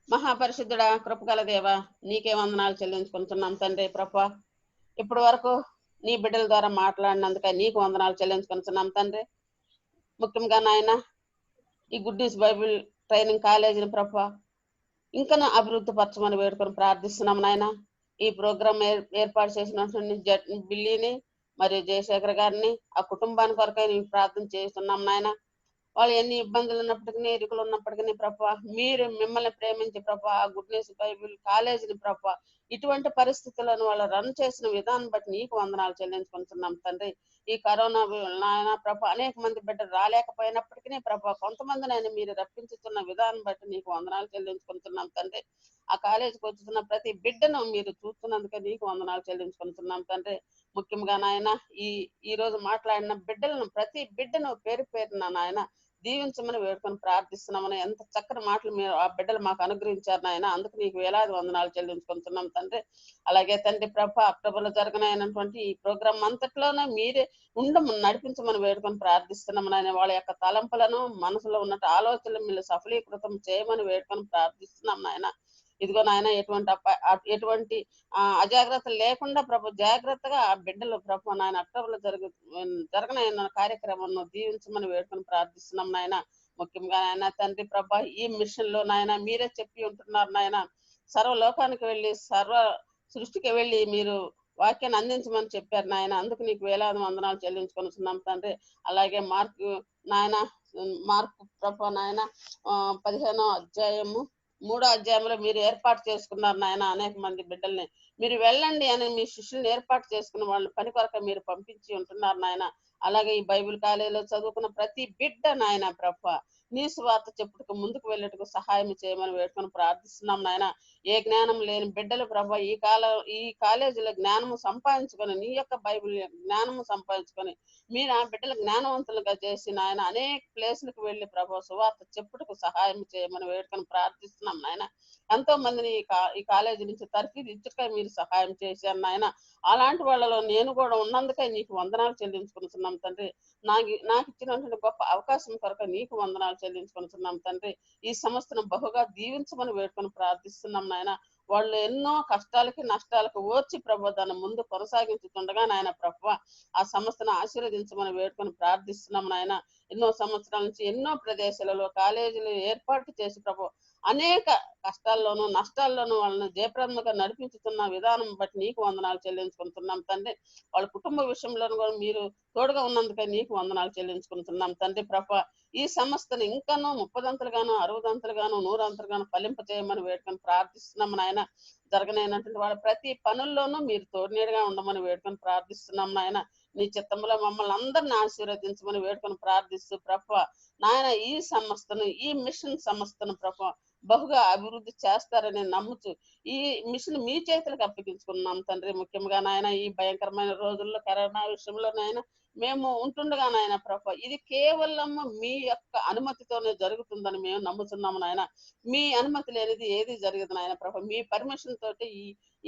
[SPEAKER 4] మహాపరిశుద్ధుడా, కృపగల దేవా, నీకే వందనాలు చెల్లించుకుంటున్నాం తండ్రి. ప్రభా, ఇప్పటి వరకు నీ బిడ్డల ద్వారా మాట్లాడినందుకే నీకు వందనాలు చెల్లించుకుంటున్నాం తండ్రి. ముఖ్యంగా నాయన ఈ గుడ్ న్యూస్ బైబిల్ ట్రైనింగ్ కాలేజీని ప్రభా ఇంకా అభివృద్ధి పరచమని వేడుకొని ప్రార్థిస్తున్నాం నాయన. ఈ ప్రోగ్రామ్ ఏర్పాటు చేసినటువంటి బిల్లీని మరియు జయశేఖర్ గారిని ఆ కుటుంబానికి కొరకై నేను ప్రార్థన చేస్తున్నాం నాయన. వాళ్ళు ఎన్ని ఇబ్బందులు ఉన్నప్పటికీ, ఇరుకులు ఉన్నప్పటికీ ప్రభా, మీరు మిమ్మల్ని ప్రేమించి ప్రభా, ఆ గుడ్నెస్ బైబిల్ కాలేజీని ప్రభా, ఇటువంటి పరిస్థితులను వాళ్ళు రన్ చేసిన విధానం బట్టి నీకు వందనాలు చెల్లించుకుంటున్నాం తండ్రి. ఈ కరోనా నాయన ప్రభా, అనేక మంది బిడ్డలు రాలేకపోయినప్పటికీ ప్రభా, కొంతమందినైనా మీరు రప్పించుతున్న విధానం బట్టి నీకు వందనాలు చెల్లించుకుంటున్నాం తండ్రి. ఆ కాలేజీకి వచ్చుతున్న ప్రతి బిడ్డను మీరు చూస్తున్నందుకే నీకు వందనాలు చెల్లించుకుంటున్నాం తండ్రి. ముఖ్యంగా నాయన ఈ రోజు మాట్లాడిన బిడ్డలను, ప్రతి బిడ్డను పేరు పేరున నాయన దీవించమని వేడుకొని ప్రార్థిస్తున్నామని. ఎంత చక్కని మాటలు మీరు ఆ బిడ్డలు మాకు అనుగ్రహించారు నాయన, అందుకు నీకు వేలాది వందనాలు చెల్లించుకుంటున్నాం తండ్రి. అలాగే తండ్రి ప్రభా, అక్టోబర్లో జరగనైనటువంటి ఈ ప్రోగ్రాం అంతట్లోనే మీరే నడిపించమని వేడుకొని ప్రార్థిస్తున్నాం నాయన. వాళ్ళ యొక్క తలంపులను, మనసులో ఉన్న ఆలోచనలు మీరు సఫలీకృతం చేయమని వేడుకొని ప్రార్థిస్తున్నాం నాయన. ఇదిగో నాయన, ఎటువంటి అజాగ్రత్తలు లేకుండా ప్రభు జాగ్రత్తగా ఆ బిడ్డలు ప్రభు నాయన అక్టోబర్లో జరగనైన కార్యక్రమాన్ని దీవించమని వేడుకొని ప్రార్థిస్తున్నాం నాయన. ముఖ్యంగా నాయన తండ్రి ప్రభా, ఈ మిషన్ లో నాయన మీరే చెప్పి ఉంటున్నారు నాయన, సర్వలోకానికి వెళ్ళి సర్వ సృష్టికి వెళ్ళి మీరు వాక్యాన్ని అందించమని చెప్పారు నాయన. అందుకు నీకు వేలాది వందనాలు చెల్లించుకొనిస్తున్నాం తండ్రి. అలాగే మార్కు ప్రభా నాయన 15వ అధ్యాయము 3వ అధ్యాయంలో మీరు ఏర్పాటు చేసుకున్నారు నాయన. అనేక మంది బిడ్డల్ని మీరు వెళ్ళండి అని మీ శిష్యుల్ని ఏర్పాటు చేసుకున్న వాళ్ళు పని కొరకు మీరు పంపించి ఉంటున్నారు నాయన. అలాగే ఈ బైబిల్ కాలేజీలో చదువుకున్న ప్రతి బిడ్డ నాయన ప్రభా, నీ సువార్త చెప్పుటకు ముందుకు వెళ్ళటకు సహాయం చేయమని వేడుకొని ప్రార్థిస్తున్నాం నాయన. ఏ జ్ఞానం లేని బిడ్డలు ప్రభా, ఈ కాలేజీలో జ్ఞానము సంపాదించుకొని, నీ యొక్క బైబిల్ జ్ఞానము సంపాదించుకొని మీరు ఆ బిడ్డలు జ్ఞానవంతులుగా చేసి నాయన అనేక ప్లేసులకు వెళ్ళి ప్రభా సువార్త చెప్పుటకు సహాయం చేయమని వేడుకొని ప్రార్థిస్తున్నాం నాయన. ఎంతో మందిని ఈ కాలేజీ నుంచి తరఫీదిచ్చుటకై మీరు సహాయం చేశారు నాయన. అలాంటి వాళ్ళలో నేను కూడా ఉన్నందుకై నీకు వందనాలు చెల్లించుకుంటున్నాం తండ్రి. నాకు ఇచ్చినటువంటి గొప్ప అవకాశం కొరకు నీకు వందనాలు చెల్లించుకుంటున్నాం తండ్రి. ఈ సంస్థను బహుగా దీవించమని వేడుకొని ప్రార్థిస్తున్నాం నాయన. వాళ్ళు ఎన్నో కష్టాలకి నష్టాలకు ఓర్చి ప్రభు దాన్ని ముందు కొనసాగించుతుండగా నాయన ప్రభు ఆ సంస్థను ఆశీర్వదించమని వేడుకొని ప్రార్థిస్తున్నాం నాయన. ఎన్నో సంవత్సరాల నుంచి ఎన్నో ప్రదేశాలలో కాలేజీలు ఏర్పాటు చేసి ప్రభు అనేక కష్టాల్లోనూ నష్టాల్లోనూ వాళ్ళని జయప్రదంగా నడిపించుతున్న విధానం బట్టి నీకు వందనాలు చెల్లించుకుంటున్నాం తండ్రి. వాళ్ళ కుటుంబ విషయంలోనూ కూడా మీరు తోడుగా ఉన్నందుకే నీకు వందనాలు చెల్లించుకుంటున్నాం తండ్రి ప్రభా. ఈ సంస్థను ఇంకానూ 30దంతలుగాను 60దంతలుగాను 100 ఫలింప చేయమని వేడుకొని ప్రార్థిస్తున్నాం నాయన. జరగనైనటువంటి వాళ్ళ ప్రతి పనుల్లోనూ మీరు తోడునీడుగా ఉండమని వేడుకొని ప్రార్థిస్తున్నాం నాయన. నీ చిత్తంలో మమ్మల్ని అందరిని ఆశీర్వదించమని వేడుకొని ప్రార్థిస్తూ ప్రభా నాయన, ఈ సంస్థను, ఈ మిషన్ సంస్థను ప్రభా బహుగా అభివృద్ధి చేస్తారని నమ్ముతూ ఈ మిషన్ మీ చేతులకు అప్పగించుకున్నాం తండ్రి. ముఖ్యంగా నాయన ఈ భయంకరమైన రోజుల్లో కరోనా విషయంలో నాయన మేము ఉంటుండగా నాయన ప్రభా, ఇది కేవలం మీ యొక్క అనుమతితోనే జరుగుతుందని మేము నమ్ముతున్నాము నాయన. మీ అనుమతి లేనిది ఏది జరగదు నాయన ప్రభా. మీ పర్మిషన్ తోటి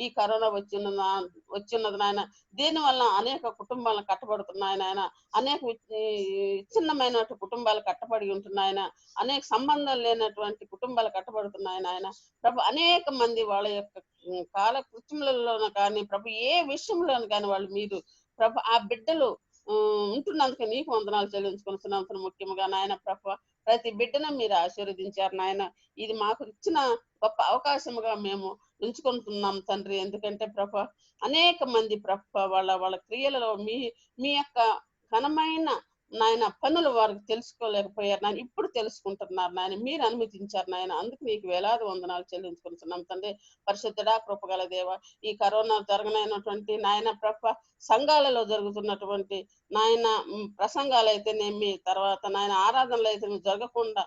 [SPEAKER 4] ఈ కరోనా వచ్చిన్నది నాయన. దీనివల్ల అనేక కుటుంబాలు కట్టబడుతున్నాయి నాయన. అనేక విచ్ఛిన్నమైన కుటుంబాలు కట్టబడి ఉంటున్నాయన. అనేక సంబంధాలు లేనటువంటి కుటుంబాలు కట్టబడుతున్నాయి నాయన ప్రభు. అనేక మంది వాళ్ళ యొక్క కాల కృత్యములలోనూ కానీ ప్రభు ఏ విషయంలోనూ కానీ వాళ్ళు మీరు ప్రభు ఆ బిడ్డలు ఉంటున్నందుకు నీకు వందనాలు చెల్లించుకుంటున్నాం. ముఖ్యంగా నాయన ప్రభు ప్రతి బిడ్డను మీరు ఆశీర్వదించారు నాయన. ఇది మాకు ఇచ్చిన గొప్ప అవకాశముగా మేము ఉంచుకుంటున్నాం తండ్రి. ఎందుకంటే ప్రభు అనేక మంది ప్రభు వాళ్ళ క్రియలలో మీ యొక్క ఘనమైన నాయన పనులు వారికి తెలుసుకోలేకపోయారు నాయన. ఇప్పుడు తెలుసుకుంటున్నారు నాయన. మీరు అనుమతించారు నాయన. అందుకు నీకు వేలాది వందనాలు చెల్లించుకుంటున్నాం తండ్రి. పరిశుద్ధుడా, కృపగల దేవ, ఈ కరోనా జరగనైనటువంటి నాయన ప్రభ సంఘాలలో జరుగుతున్నటువంటి నాయన ప్రసంగాలు అయితేనేమి, తర్వాత నాయన ఆరాధనలు అయితే జరగకుండా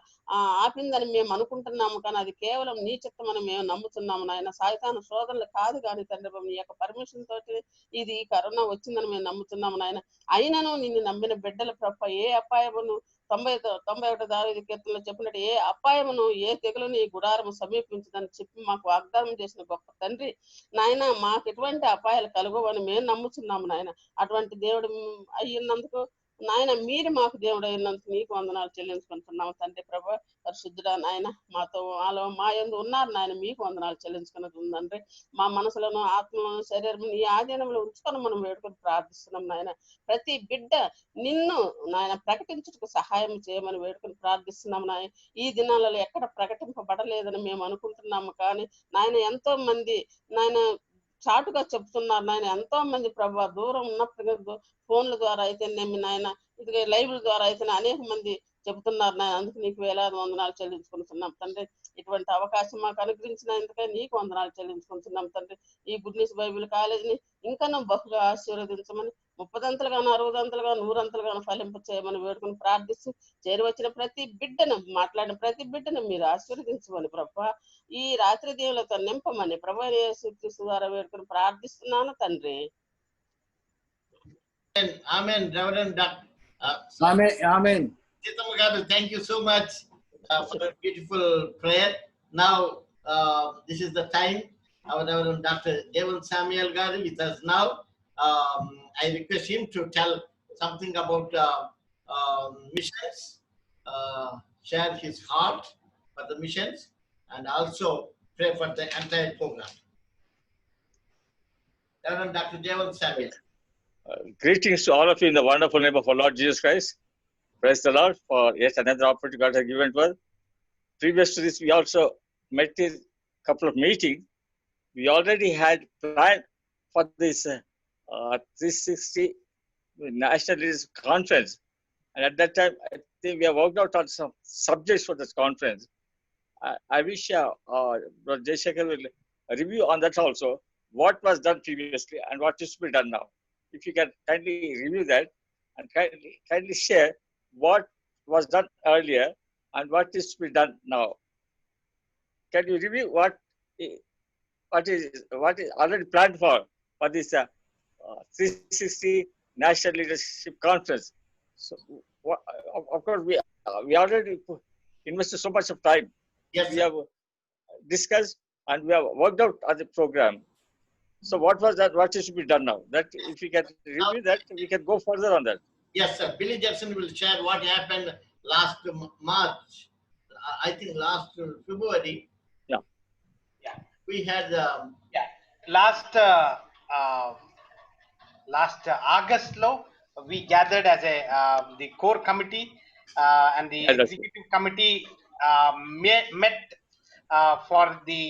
[SPEAKER 4] ఆపిందని మేము అనుకుంటున్నాము. కానీ అది కేవలం నీ చిత్తమని మేము నమ్ముతున్నాము నాయన. సాయితాను శోధనలు కాదు కానీ తండ్రి నీ యొక్క పర్మిషన్ తోటి ఇది కరోనా వచ్చిందని మేము నమ్ముతున్నాము నాయన. అయినను నిన్ను నమ్మిన బిడ్డల ప్రభ ఏ అపాయమును 91 దావీదు కీర్తనలో చెప్పినట్టు ఏ అపాయమును ఏ తెగులుని ఈ గుడారము సమీపించదని చెప్పి మాకు వాగ్దానం చేసిన గొప్ప తండ్రి నాయన. మాకు ఎటువంటి అపాయాలు కలుగవని మేము నమ్ముతున్నాము నాయన. అటువంటి దేవుడు అయ్యున్నందుకు నాయన, మీరు మాకు దేవుడు అయినందుకు నీకు వందనాలు చెల్లించుకుంటున్నాము తండ్రి ప్రభు. పరిశుద్ధుడా నాయన, మా యందు ఉన్నారు నాయన. మీకు వందనాలు చెల్లించుకున్నది మా మనసులను, ఆత్మలను, శరీరం ఈ ఆధీనంలో ఉంచుకొని మనం వేడుకొని ప్రార్థిస్తున్నాం నాయన. ప్రతి బిడ్డ నిన్ను నాయన ప్రకటించుటకు సహాయం చేయమని వేడుకొని ప్రార్థిస్తున్నాం నాయన. ఈ దినాలలో ఎక్కడ ప్రకటింపబడలేదని మేము అనుకుంటున్నాము కానీ నాయన ఎంతో మంది నాయన చాటుగా చెప్తున్నారు నాయన. ఎంతో మంది ప్రభు దూరం ఉన్నప్పటికీ ఫోన్ల ద్వారా అయితేనేమి నాయన, ఇదిగే లైవ్ల ద్వారా అయితే అనేక మంది చెబుతున్నారు నాయన. అందుకు నీకు వేలాది వందనాలు చెల్లించుకుంటున్నాం తండ్రి. ఇటువంటి అవకాశం మాకు అనుగ్రహించినందుకే నీకు వందనాలు చెల్లించుకుంటున్నాం తండ్రి. ఈ గుడ్ న్యూస్ బైబిల్ కాలేజీని ఇంకా బహుగా ఆశీర్వదించమని, 30దంతలుగాను 60దంతలుగాను 100ంతలుగాను ఫలింప చేయమని వేడుకుని ప్రార్థిస్తూ, చేరువచ్చిన ప్రతి బిడ్డను, మాట్లాడిన ప్రతి బిడ్డను మీరు ఆశీర్వదించమని ప్రభా, ఈ రాత్రి దేవులతో నింపమని ప్రభా యేసుక్రీస్తు ద్వారా వేడుకుని ప్రార్థిస్తున్నాను తండ్రి.
[SPEAKER 2] Amen. Reverend Dr.
[SPEAKER 5] Amen.
[SPEAKER 2] Sitama garu, thank you so much for a beautiful prayer. Now, this is the time. Our Reverend Dr. Devan Samuel garu with us now. I request him to tell something about missions, share his heart for the missions, and also pray for the entire program. Reverend Dr. Devan Samuel.
[SPEAKER 6] Greetings to all of you in the wonderful name of our Lord Jesus Christ. Praise the Lord for yet another opportunity God has given to us. Previous to this, we also met in a couple of meetings. We already had planned for this 360 National Leaders Conference. And at that time, I think we have worked out on some subjects for this conference. I wish Brother Jayashekhar will review on that also, what was done previously and what is to be done now. If you can kindly review that and kindly share what was done earlier and what is to be done now. Can you review what is already planned for this 360 National Leadership Conference? So, of course, we already invested so much of time.
[SPEAKER 2] Yes,
[SPEAKER 6] we
[SPEAKER 2] sir.
[SPEAKER 6] have discussed and we have worked out on the program. So what was that? What is to be done now? That if we can review that, we can go further on that.
[SPEAKER 2] Yes, sir. Billy Jackson will share what happened last March. I think last February.
[SPEAKER 6] Yeah.
[SPEAKER 3] Yeah.
[SPEAKER 2] We had.
[SPEAKER 3] Last August lo we gathered as a the core committee and the executive committee met for the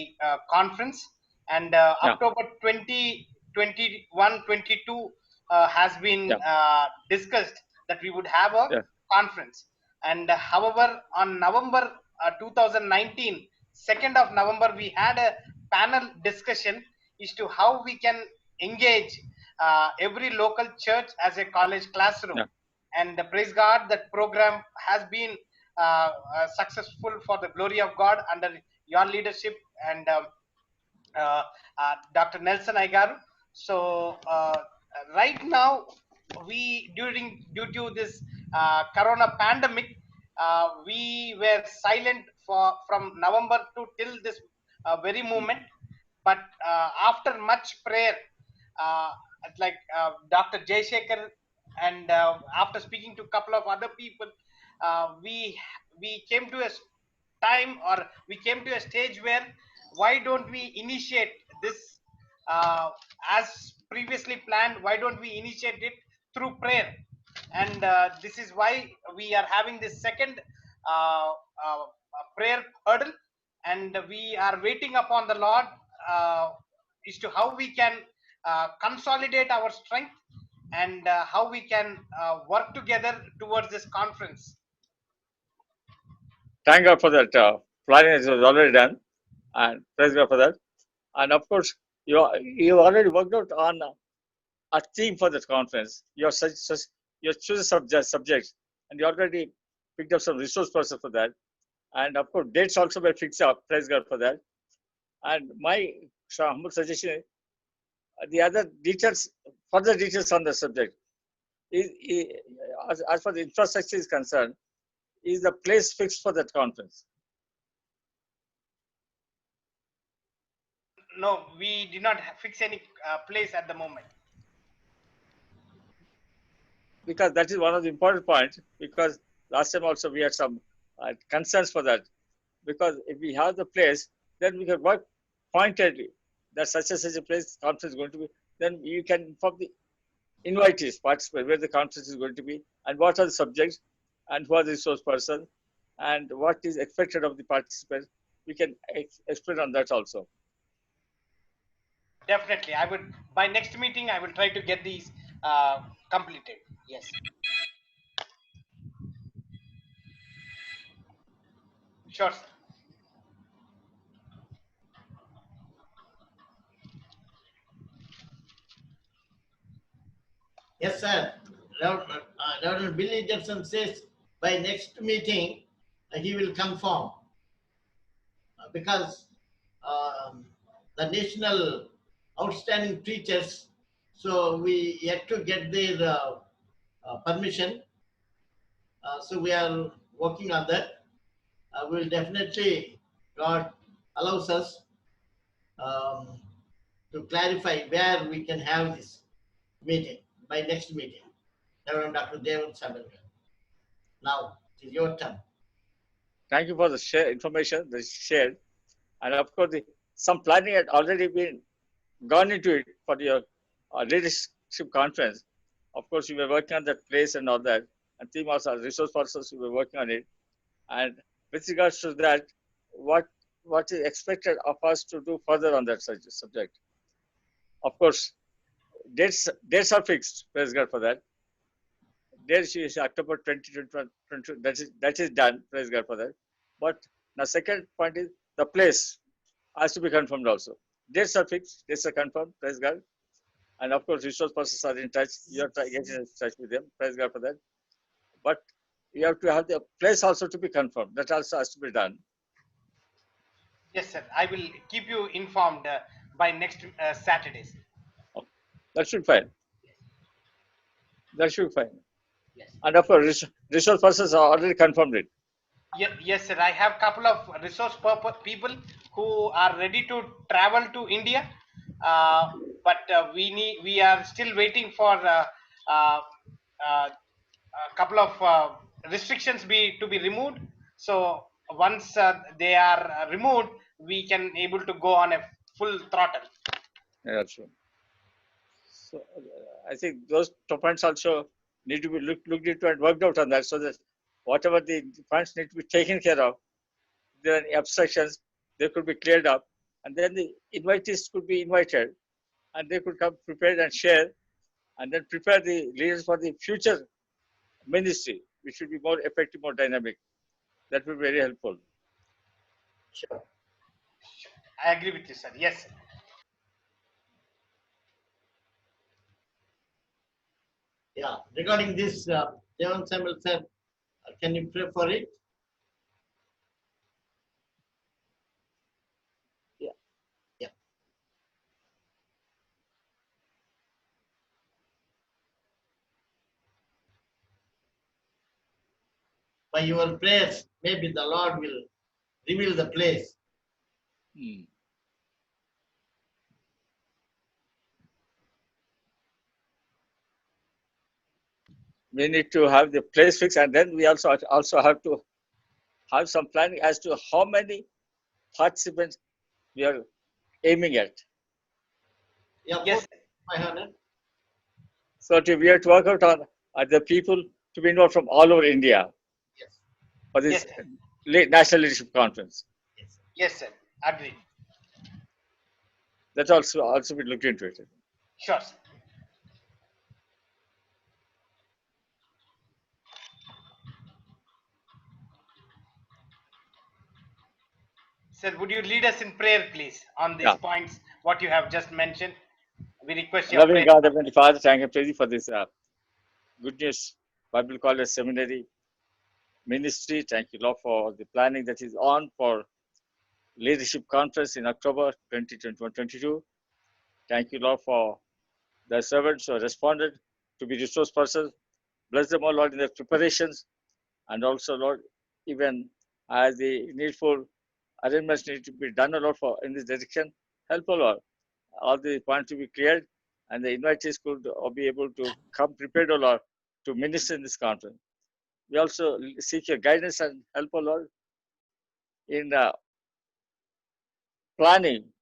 [SPEAKER 3] conference, and October 2021-22 has been discussed that we would have a conference. And however, on November 2019, 2nd of November, we had a panel discussion as to how we can engage every local church as a college classroom. And praise God, that program has been successful for the glory of God under your leadership and Dr. Nelson Aigaru. So right now, due to this corona pandemic, we were silent from November to till this very moment. But after much prayer, like Dr. Jayashekhar, and after speaking to a couple of other people, we came to a time, or we came to a stage where why don't we initiate this as previously planned? Why don't we initiate it through prayer? And this is why we are having this second prayer hurdle, and we are waiting upon the Lord as to how we can consolidate our strength and how we can work together towards this conference.
[SPEAKER 6] Thank God for that. Planning is already done, and praise God for that. And of course, you already worked out on a theme for this conference. You choose subjects, and you already picked up some resource persons for that. And of course, dates also were fixed up. Praise God for that. And my humble suggestion, the other details, further details on the subject, as far as the infrastructure is concerned, is the place fixed for that conference?
[SPEAKER 3] No, we did not fix any place at the moment.
[SPEAKER 6] Because that is one of the important points, because last time also we had some concerns for that. Because if we have the place, then we can work pointedly that such a place conference is going to be. Then you can inform the invitees, participate, where the conference is going to be, and what are the subjects, and who are the resource person, and what is expected of the participants. We can explain on that also.
[SPEAKER 3] Definitely, I would, by next meeting, I will try to get these completed. Yes. Sure, sir.
[SPEAKER 2] Yes, sir. Reverend Billy Judson says by next meeting he will confirm because the national outstanding preachers, so we yet to get their permission. So we are working on that. We will definitely, God allows us to clarify where we can have this meeting by next meeting. Reverend Dr. David Sabelka. Now it is your turn.
[SPEAKER 6] Thank you for the information that is shared. And of course, some planning had already been gone into it for your leadership conference. Of course, we were working on that place and all that. And team also, resource persons, we were working on it. And with regards to that, what is expected of us to do further on that subject? Of course, dates are fixed. Praise God for that. Date is October 2020. That is done. Praise God for that. But now, second point is the place has to be confirmed also. Dates are fixed. Dates are confirmed. Praise God. And of course, resource persons are in touch. You are getting in touch with them. Praise God for that. But you have to have the place also to be confirmed. That also has to be done.
[SPEAKER 3] Yes, sir. I will keep you informed by next Saturdays.
[SPEAKER 6] That should be fine. That should be fine.
[SPEAKER 3] Yes.
[SPEAKER 6] And of course, resource persons are already confirmed it.
[SPEAKER 3] Yes, sir. I have a couple of resource people who are ready to travel to India, but we are still waiting for a couple of restrictions to be removed. So once they are removed, we can able to go on a full throttle.
[SPEAKER 6] Yeah, true. So I think those two points also need to be looked into and worked out on that, so that whatever the points need to be taken care of, if there are any obstructions, they could be cleared up, and then the invitees could be invited, and they could come prepared and share, and then prepare the leaders for the future ministry, which should be more effective, more dynamic. That would be very helpful.
[SPEAKER 2] Sure.
[SPEAKER 3] I agree with you, sir. Yes, sir.
[SPEAKER 2] Yeah. Regarding this, Devan Samuel said, can you pray for it?
[SPEAKER 6] Yeah.
[SPEAKER 2] Yeah. By your prayers, maybe the Lord will reveal the place.
[SPEAKER 6] We need to have the place fixed, and then we also have to have some planning as to how many participants we are aiming at.
[SPEAKER 2] Yeah.
[SPEAKER 3] Yes.
[SPEAKER 2] 500.
[SPEAKER 6] So we have to work out on the people to be involved from all over India
[SPEAKER 2] Yes.
[SPEAKER 6] for this
[SPEAKER 3] Yes,
[SPEAKER 6] national leadership conference.
[SPEAKER 2] Yes.
[SPEAKER 3] Yes, sir. Agree.
[SPEAKER 6] That's also be looked into it.
[SPEAKER 3] Sure, sir. Sir, would you lead us in prayer, please, on these
[SPEAKER 6] Yeah.
[SPEAKER 3] points, what you have just mentioned? We request your
[SPEAKER 6] Loving
[SPEAKER 3] prayer.
[SPEAKER 6] God, Heavenly Father, thank you, praise you for this good news Bible College Seminary ministry. Thank you, Lord, for the planning that is on for leadership conference in October 2022. Thank you, Lord, for the servants who responded to be resource persons. Bless them, O Lord, in their preparations. And also, Lord, even as the needful arrangements need to be done, O Lord, for in this direction, help, O Lord, all the points to be cleared, and the invitees could be able to come prepared, O Lord, to minister in this conference. We also seek your guidance and help, O Lord, in planning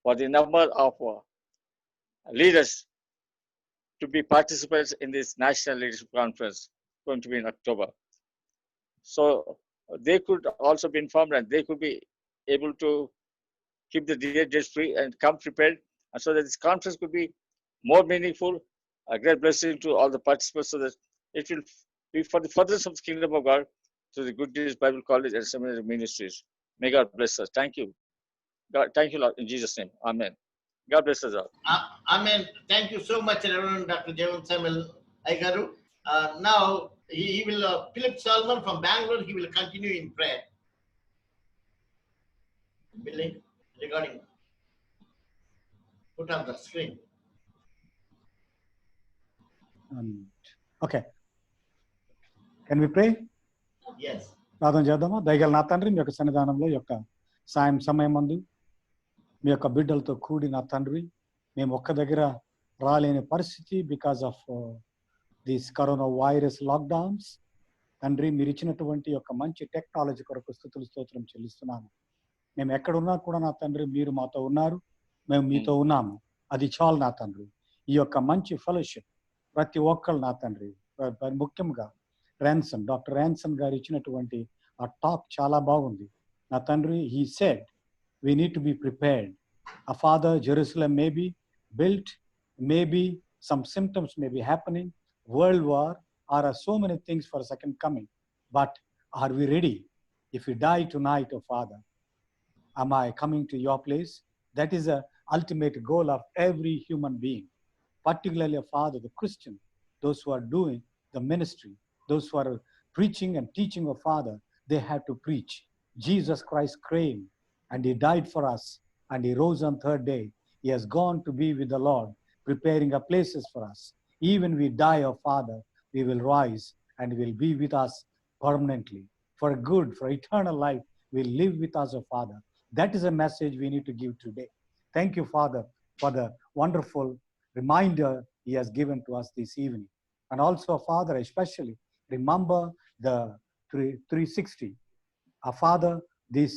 [SPEAKER 6] for the number of leaders to be participants in this National Leadership Conference going to be in October. So they could also be informed, and they could be able to keep the dates free and come prepared, and so that this conference could be more meaningful, a great blessing to all the participants, so that it will be for the furtherance of the kingdom of God, to the Good News Bible College and Seminary Ministries. May God bless us. Thank you. God, thank you, Lord, in Jesus' name. Amen. God bless us all.
[SPEAKER 2] Amen. Thank you so much, Reverend Dr. Jevan Samuel Aigaru. Now, he will, Philip Salman from Bangalore, he will continue in prayer. Billy, regarding, put on the screen.
[SPEAKER 7] Okay. Can we pray?
[SPEAKER 2] Yes.
[SPEAKER 7] ప్రార్థన చేద్దామా? దయగల నా తండ్రి, మీ యొక్క సన్నిధానంలో యొక్క సాయం సమయం మందు మీ యొక్క బిడ్డలతో కూడి నా తండ్రి, మేము ఒక్క దగ్గర రాలేని పరిస్థితి because of this corona virus lockdowns. తండ్రి, మీరు ఇచ్చినటువంటి యొక్క మంచి టెక్నాలజీ కొరకు స్తుతులు స్తోత్రం చెల్లిస్తున్నాను. మేము ఎక్కడున్నా కూడా నా తండ్రి మీరు మాతో ఉన్నారు, మేము మీతో ఉన్నాము. అది చాలు నా తండ్రి. ఈ యొక్క మంచి ఫెలోషిప్ ప్రతి ఒక్కరు నా తండ్రి, ముఖ్యంగా డాక్టర్ ర్యాన్సన్ గారు ఇచ్చినటువంటి ఆ టాక్ చాలా బాగుంది నా తండ్రి. He said we need to be prepared. Father, Jerusalem may be built, maybe some symptoms may be happening, world war, are so many things for a second coming. But are we ready? If we die tonight, oh Father, am I coming to your place? That is the ultimate goal of every human being, particularly, Father, the Christian, those who are doing the ministry, those who are preaching and teaching, oh Father, they have to preach. Jesus Christ came and he died for us and he rose on third day. He has gone to be with the Lord, preparing a places for us. Even we die, oh Father, we will rise and will be with us permanently. For good, for eternal life, will live with us, oh Father. That is a message we need to give today. Thank you, Father, for the wonderful reminder he has given to us this evening. And also, Father, especially remember the 360. Father, this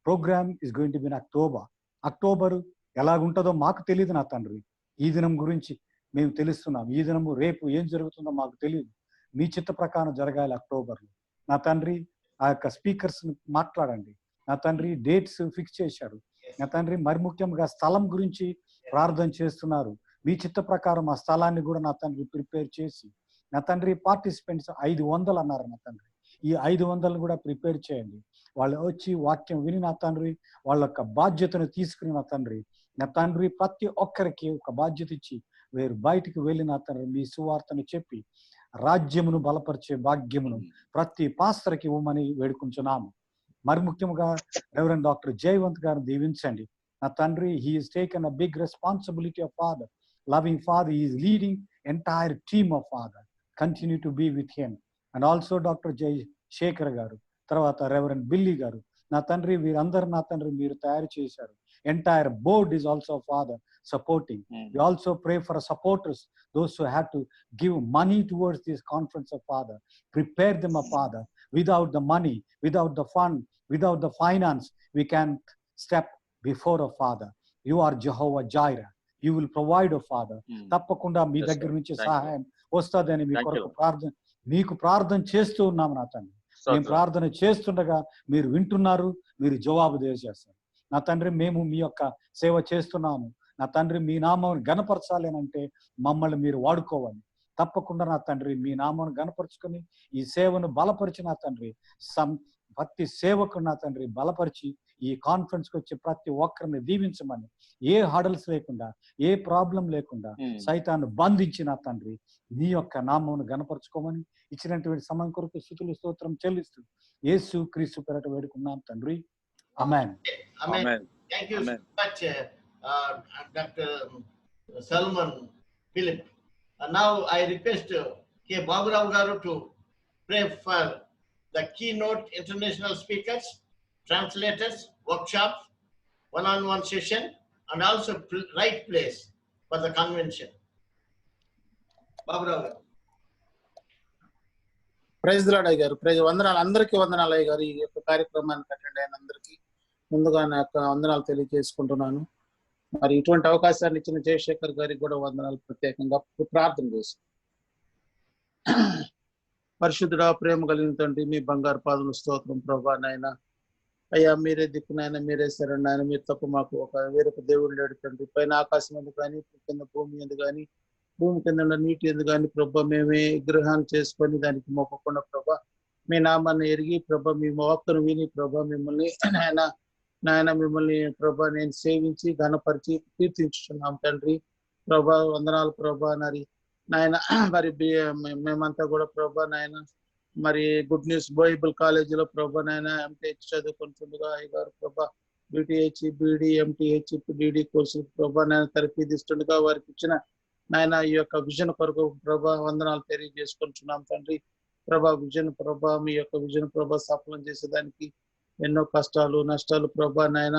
[SPEAKER 7] program is going to be in October. October ఎలాగుంటుందో మాకు తెలియదు నా తండ్రి. ఈ దినం గురించి మేము తెలుస్తున్నాం. ఈ దినము రేపు ఏం జరుగుతుందో మాకు తెలియదు. మీ చిత్త ప్రకారం జరగాలి అక్టోబర్లో. నా తండ్రి, ఆ యొక్క స్పీకర్స్ మాట్లాడండి నా తండ్రి. డేట్స్ ఫిక్స్ చేశారు నా తండ్రి. మరి ముఖ్యంగా స్థలం గురించి ప్రార్థన చేస్తున్నారు. మీ చిత్త ప్రకారం ఆ స్థలాన్ని కూడా నా తండ్రి ప్రిపేర్ చేసి నా తండ్రి, పార్టిసిపెంట్స్ 500 అన్నారు నా తండ్రి. ఈ 500 కూడా ప్రిపేర్ చేయండి. వాళ్ళు వచ్చి వాక్యం విని నా తండ్రి, వాళ్ళ యొక్క బాధ్యతను తీసుకుని నా తండ్రి ప్రతి ఒక్కరికి ఒక బాధ్యత ఇచ్చి వేరు బయటికి వెళ్ళి నా తండ్రి మీ సువార్తను చెప్పి రాజ్యమును బలపరిచే భాగ్యమును ప్రతి పాస్టర్కి ఇవ్వమని వేడుకుంటున్నాము. మరి ముఖ్యంగా రెవరెండ్ డాక్టర్ జయవంత్ గారిని దీవించండి నా తండ్రి. He is taken a big responsibility of father, loving father. He is leading entire team of father. Continue to be with him. And also doctor Jai Shekar గారు, తర్వాత రెవరెండ్ బిల్లీ గారు నా తండ్రి, వీరందరూ నా తండ్రి మీరు తయారు చేశారు. Entire board is also father supporting. We also pray for supporters, those who have to give money towards this conference of Father. Prepare them, of Father. Without the money, without the fund, without the finance, we can't step before a Father. You are Jehovah Jireh. You will provide, a Father. తప్పకుండా మీ దగ్గర నుంచి సహాయం వస్తుందని మీకు ప్రార్థన చేస్తూ ఉన్నాము నా తండ్రి. మేము ప్రార్థన చేస్తుండగా మీరు వింటున్నారు, మీరు జవాబు చేస్తారు నా తండ్రి. మేము మీ యొక్క సేవ చేస్తున్నాము నా తండ్రి. మీ నామాన్ని గణపరచాలి అంటే మమ్మల్ని మీరు వాడుకోవాలి. తప్పకుండా నా తండ్రి మీ నామాన్ని గణపరుచుకొని ఈ సేవను బలపరిచి నా తండ్రి, ప్రతి సేవకు నా తండ్రి బలపరిచి ఈ కాన్ఫరెన్స్కి వచ్చి ప్రతి ఒక్కరిని దీవించమని, ఏ హడల్స్ లేకుండా, ఏ ప్రాబ్లం లేకుండా సైతాన్ని బంధించి నా తండ్రి నీ యొక్క నామమును గణపరచుకోమని ఇచ్చినటువంటి సమయం కొరకు స్తుతులు స్తోత్రం చెల్లిస్తూ యేసు క్రీస్తు పేరట వేడుకున్నాం తండ్రి. ఆమేన్.
[SPEAKER 2] Amen. Thank you so much, Dr. Salman Philip. Now I request K. Baburao Garu to pray for the keynote international speakers, translators, workshops, one-on-one session, and also right place for the convention. Baburao Garu.
[SPEAKER 5] Praise the lord అయ్య గారు. Praise వందనాలు, అందరికీ వందనాలు అయ్య గారు. ఈ యొక్క కార్యక్రమానికి అటెండ్ అయిన అందరికీ ముందుగా నా యొక్క వందనాలు తెలియజేసుకుంటున్నాను. మరి ఇటువంటి అవకాశాన్ని ఇచ్చిన జయశేఖర్ గారికి కూడా వందనాలు ప్రత్యేకంగా ప్రార్థన చేసి. పరిశుద్ధుడా, ప్రేమ కలిగిన తండ్రి, మీ బంగారు పాదముల స్తోత్రం ప్రభా. నాయన అయ్యా, మీరే దిక్కు నాయన, మీరే శరణ్ నాయన. మీరు తప్ప మాకు వేరొక దేవుడు లేడు తండ్రి. పైన ఆకాశం ఎందుకు కానీ, కింద భూమి ఎందుకు కానీ, భూమి కింద నీటి ఎందుకు కానీ ప్రభా, మేమే విగ్రహాన్ని చేసుకొని దానికి మొక్కకుండా ప్రభా మీ నామాన్ని ఎరిగి ప్రభా మీ వాక్కును విని ప్రభా మిమ్మల్ని నాయన మిమ్మల్ని ప్రభా నేను సేవించి ఘనపరిచి కీర్తించుతున్నాం తండ్రి. ప్రభా వందనాలు ప్రభా. నాయన మరి మేమంతా కూడా ప్రభా నాయన మరి గుడ్ న్యూస్ బైబుల్ కాలేజీలో ప్రభా నాయన ఎంటీహెచ్ చదువుకుంటుండగా అయ్యగారు ప్రభా బీటీహెచ్ బీడీ ఎంటీహెచ్ డిడి కోర్సులు ప్రభా నాయన తరఫీదిస్తుండగా వారికి ఇచ్చిన నాయన ఈ యొక్క విజన్ కొరకు ప్రభా వందనాలు తెలియజేసుకుంటున్నాం తండ్రి. ప్రభా విజన్ ప్రభా మీ యొక్క విజన్ ప్రభా సఫలం చేసేదానికి ఎన్నో కష్టాలు నష్టాలు ప్రభా నాయన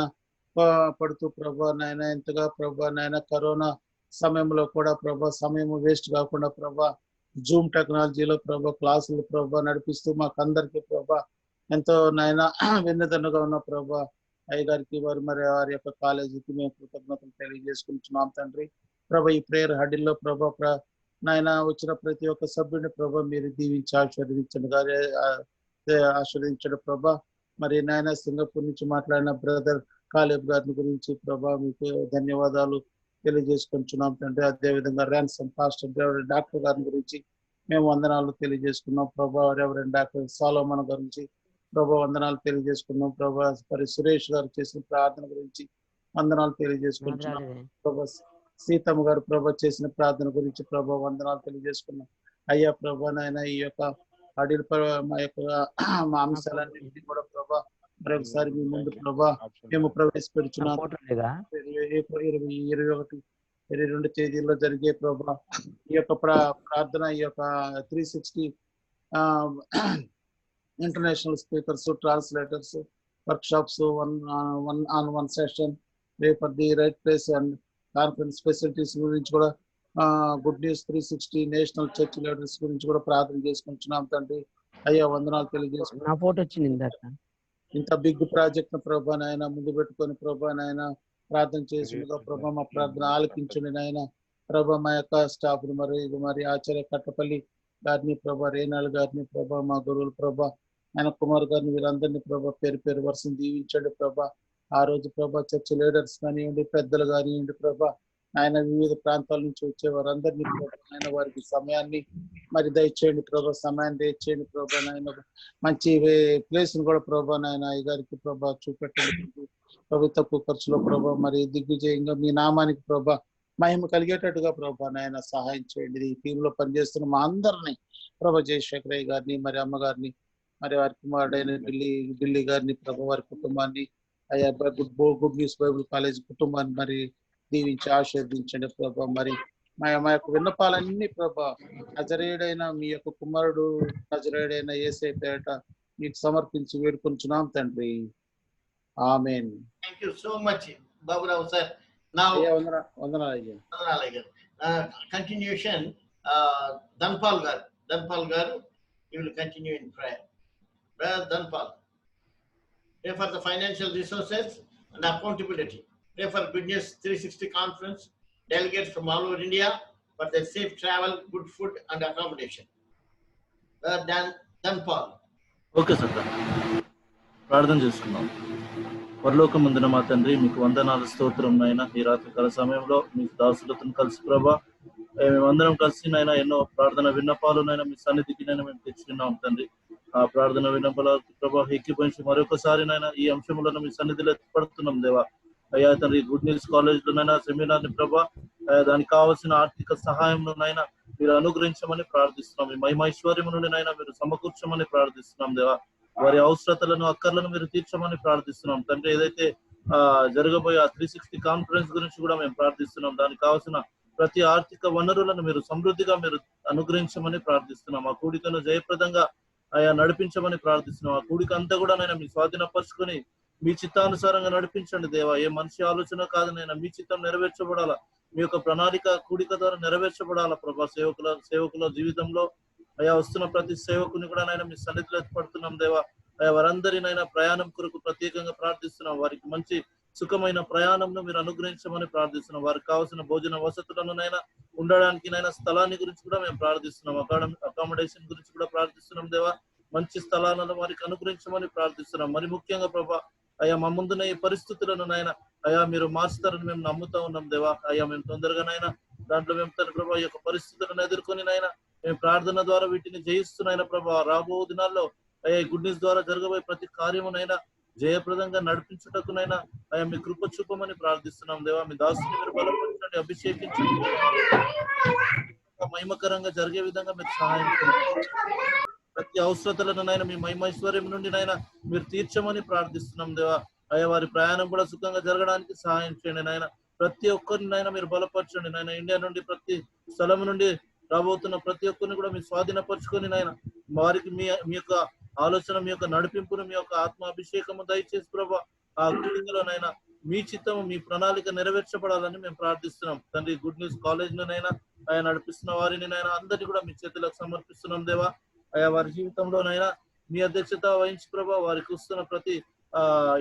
[SPEAKER 5] పడుతూ ప్రభా నాయన ఎంతగా ప్రభా నాయన కరోనా సమయంలో కూడా ప్రభా సమయం వేస్ట్ కాకుండా ప్రభా జూమ్ టెక్నాలజీలో ప్రభా క్లాసులు ప్రభా నడిపిస్తూ మాకందరికి ప్రభా ఎంతో నాయన వెన్నెదన్నుగా ఉన్న ప్రభా అయ్యగారికి వారి యొక్క కాలేజీకి మేము కృతజ్ఞతలు తెలియజేసుకుంటున్నాం తండ్రి. ప్రభా ఈ ప్రేయర్ హడిల్లో ప్రభా నాయన వచ్చిన ప్రతి ఒక్క సభ్యుని ప్రభా మీరు దీవించి ఆశీర్వదించండి ప్రభా. మరి నాయన సింగపూర్ నుంచి మాట్లాడిన బ్రదర్ కాలేబ్ గారిని గురించి ప్రభా మీకు ధన్యవాదాలు తెలియజేసుకుంటున్నాం తండ్రి. అదేవిధంగా ర్యాన్సమ్ పాస్టర్ డాక్టర్ గారి గురించి మేము వందనాలు తెలియజేసుకున్నాం ప్రభా. రెవరెండ్ డాక్టర్ సాలోమన్ గురించి ప్రభా వందనాలు తెలియజేసుకున్నాం ప్రభా. మరి సురేష్ గారు చేసిన ప్రార్థన గురించి వందనాలు తెలియజేసుకుంటున్నాం ప్రభా. సీతమ్మ గారు ప్రభా చేసిన ప్రార్థన గురించి ప్రభా వందనాలు తెలియజేసుకున్నాం అయ్యా ప్రభా. నాయన ఈ యొక్క అడిల్ మా అంశాలన్నింటినీ కూడా ప్రభా మరొకసారి మీ ముందు ప్రభా మేము ప్రవేశపెడుతున్నాం. 21-22 తేదీల్లో జరిగే ప్రభా ఈ యొక్క ప్రార్థన ఈ యొక్క 360 international speakers translators workshops 1-on-1 session for the right place and conference facilities గురించి కూడా good news 360 national church leaders గురించి కూడా ప్రార్థన చేసుకుంటున్నాం తండ్రి. అయ్యా వందనాలు తెలియజేసుకుంటున్నాం. ఇంత బిగ్ ప్రాజెక్ట్ ప్రభా నాయన ముందు పెట్టుకొని ప్రభా నాయన ప్రార్థన చేసిందిగా ప్రభా మా ప్రార్థన ఆలకించండి నాయన ప్రభా. మా యొక్క స్టాఫ్ మరి ఆచార్య కట్టపల్లి గారిని ప్రభా, రేనాల్ గారిని ప్రభా, మా గురువులు ప్రభా, ఆయన కుమార్ గారిని వీరందరినీ ప్రభా పేరు పేరు వరుసను దీవించండి ప్రభా. ఆ రోజు ప్రభా చర్చ్ లీడర్స్ కానివ్వండి పెద్దలు కానివ్వండి ప్రభా ఆయన వివిధ ప్రాంతాల నుంచి వచ్చే వారందరినీ ఆయన వారికి సమయాన్ని మరి దయచేయండి ప్రభా. సమయాన్ని దయచేయండి ప్రభా. నాయన మంచి ప్లేస్ ని కూడా ప్రభా నాయన అయ్యగారికి ప్రభా చూపెట్టండి ప్రభు. తక్కువ ఖర్చులో ప్రభా మరి దిగ్విజయంగా మీ నామానికి ప్రభా మహిమ కలిగేటట్టుగా ప్రభా నాయన సహాయం చేయండి. ఈ టీంలో పనిచేస్తున్న మా అందరినీ ప్రభా జయశేఖరయ్య గారిని మరి అమ్మగారిని మరి వారి కుమారుడైన ఢిల్లీ గారిని ప్రభా వారి కుటుంబాన్ని అయ్యా గుడ్ న్యూస్ బైబుల్ కాలేజ్ కుటుంబాన్ని మరి దీవించి ఆశీర్వదించండి ప్రభా. మరి మా యొక్క విన్నపాలన్నీ ప్రభా నజరేయుడైన మీ యొక్క కుమారుడు నజరేయుడైన యేసయ్య పేరట మీకు సమర్పించి వేడుకుంటున్నాం తండ్రి. ఆమేన్.
[SPEAKER 2] Thank you so much, Baburao sir. Now,
[SPEAKER 5] వందనాలు.
[SPEAKER 2] Continuation, Danpal Gar, you will continue in prayer. Brother Danpal, pray for the financial resources and accountability. Pray for Good News 360 conference, delegates from all over India, for their safe travel, good food and accommodation. Danpal.
[SPEAKER 8] Okay sir, ప్రార్థన చేసుకున్నాం. పరలోకమందున మా తండ్రి మీకు వందనాలు స్తోత్రం నాయన. ఈ రాత్రికాల సమయంలో మీకు దాసులతో కలిసి ప్రభా మేమందరం కలిసి నాయన ఎన్నో ప్రార్థన విన్నపాలు నైనా మీ సన్నిధికి నైనా మేము తెచ్చుకున్నాం తండ్రి. ఆ ప్రార్థన విన్నపాలకు ప్రభా ఎక్కిపోయించి మరొకసారి నైనా ఈ అంశములను మీ సన్నిధిలో పడుతున్నాం దేవా. అయ్యా తండ్రి గుడ్ న్యూస్ కాలేజ్ లోనైనా సెమినార్ ని ప్రభా దానికి కావాల్సిన ఆర్థిక సహాయంలోనైనా మీరు అనుగ్రహించమని ప్రార్థిస్తున్నాం. మీ మహిమైశ్వర్యము నుండి నైనా మీరు సమకూర్చమని ప్రార్థిస్తున్నాం దేవా. వారి అవసరతలను అక్కర్లను మీరు తీర్చమని ప్రార్థిస్తున్నాం తండ్రి. ఏదైతే జరగబోయే 360 కాన్ఫరెన్స్ గురించి కూడా మేము ప్రార్థిస్తున్నాం. దానికి కావాల్సిన ప్రతి ఆర్థిక వనరులను మీరు సమృద్ధిగా మీరు అనుగ్రహించమని ప్రార్థిస్తున్నాం. ఆ కూడికను జయప్రదంగా నడిపించమని ప్రార్థిస్తున్నాం. ఆ కూడిక అంతా కూడా నైనా మీ స్వాధీనపరుచుకొని మీ చిత్తానుసారంగా నడిపించండి దేవా. ఏ మనిషి ఆలోచన కాదు నైనా మీ చిత్తం నెరవేర్చబడాలా, మీ యొక్క ప్రణాళిక కూడిక ద్వారా నెరవేర్చబడాలా ప్రభా. సేవకుల జీవితంలో అయా వస్తున్న ప్రతి సేవకుని కూడా నైనా మీ సన్నిధిలో పడుతున్నాం దేవా. అయా వారందరినైనా ప్రయాణం కొరకు ప్రత్యేకంగా ప్రార్థిస్తున్నాం. వారికి మంచి సుఖమైన ప్రయాణంను మీరు అనుగ్రహించమని ప్రార్థిస్తున్నాం. వారికి కావాల్సిన భోజన వసతులను నైనా ఉండడానికి నైనా స్థలాన్ని గురించి కూడా మేము ప్రార్థిస్తున్నాం. అకామిడేషన్ గురించి కూడా ప్రార్థిస్తున్నాం దేవా. మంచి స్థలాలను వారికి అనుగ్రహించమని ప్రార్థిస్తున్నాం. మరి ముఖ్యంగా ప్రభా అయ్యా మా ముందున్న ఈ పరిస్థితులను నైనా అయ్యా మీరు మార్చుతారని మేము నమ్ముతా ఉన్నాం దేవా. అయ్యా మేము తొందరగానైనా దాంట్లో మేము తన ప్రభా ఈ యొక్క పరిస్థితులను ఎదుర్కొని నైనా మేము ప్రార్థన ద్వారా వీటిని జయిస్తున్నాయినా ప్రభా. రాబో దినాల్లో అయ్యా ఈ గుడ్ న్యూస్ ద్వారా జరగబోయే ప్రతి కార్యమునైనా జయప్రదంగా నడిపించుటకునైనా అయ్యా మీ కృప చూపమని ప్రార్థిస్తున్నాం దేవా. మీ దాసుని మీరు బలపరచండి, అభిషేకించండి, మహిమకరంగా జరిగే విధంగా మీరు సహాయం చేయండి. ప్రతి అవసరతలను నైనా మీ మహిమైశ్వర్యం నుండి నైనా మీరు తీర్చమని ప్రార్థిస్తున్నాం దేవా. అయ్యా వారి ప్రయాణం కూడా సుఖంగా జరగడానికి సహాయం చేయండి నాయన. ప్రతి ఒక్కరినైనా మీరు బలపరచండి నాయన. ఇండియా నుండి ప్రతి స్థలం నుండి రాబోతున్న ప్రతి ఒక్కరిని కూడా మీరు స్వాధీనపరచుకొని నాయన వారికి మీ యొక్క ఆలోచన, మీ యొక్క నడిపింపును, మీ యొక్క ఆత్మ అభిషేకము దయచేసి ప్రభా ఆ కుటుంబంలోనైనా మీ చిత్తము, మీ ప్రణాళిక నెరవేర్చబడాలని మేము ప్రార్థిస్తున్నాం తండ్రి. గుడ్ న్యూస్ కాలేజ్ లోనైనా ఆయన నడిపిస్తున్న వారిని నైనా అందరినీ కూడా మీ చేతులకు సమర్పిస్తున్నాం దేవా. అయా వారి జీవితంలోనైనా మీ అధ్యక్షత వహించి ప్రభా వారికి వస్తున్న ప్రతి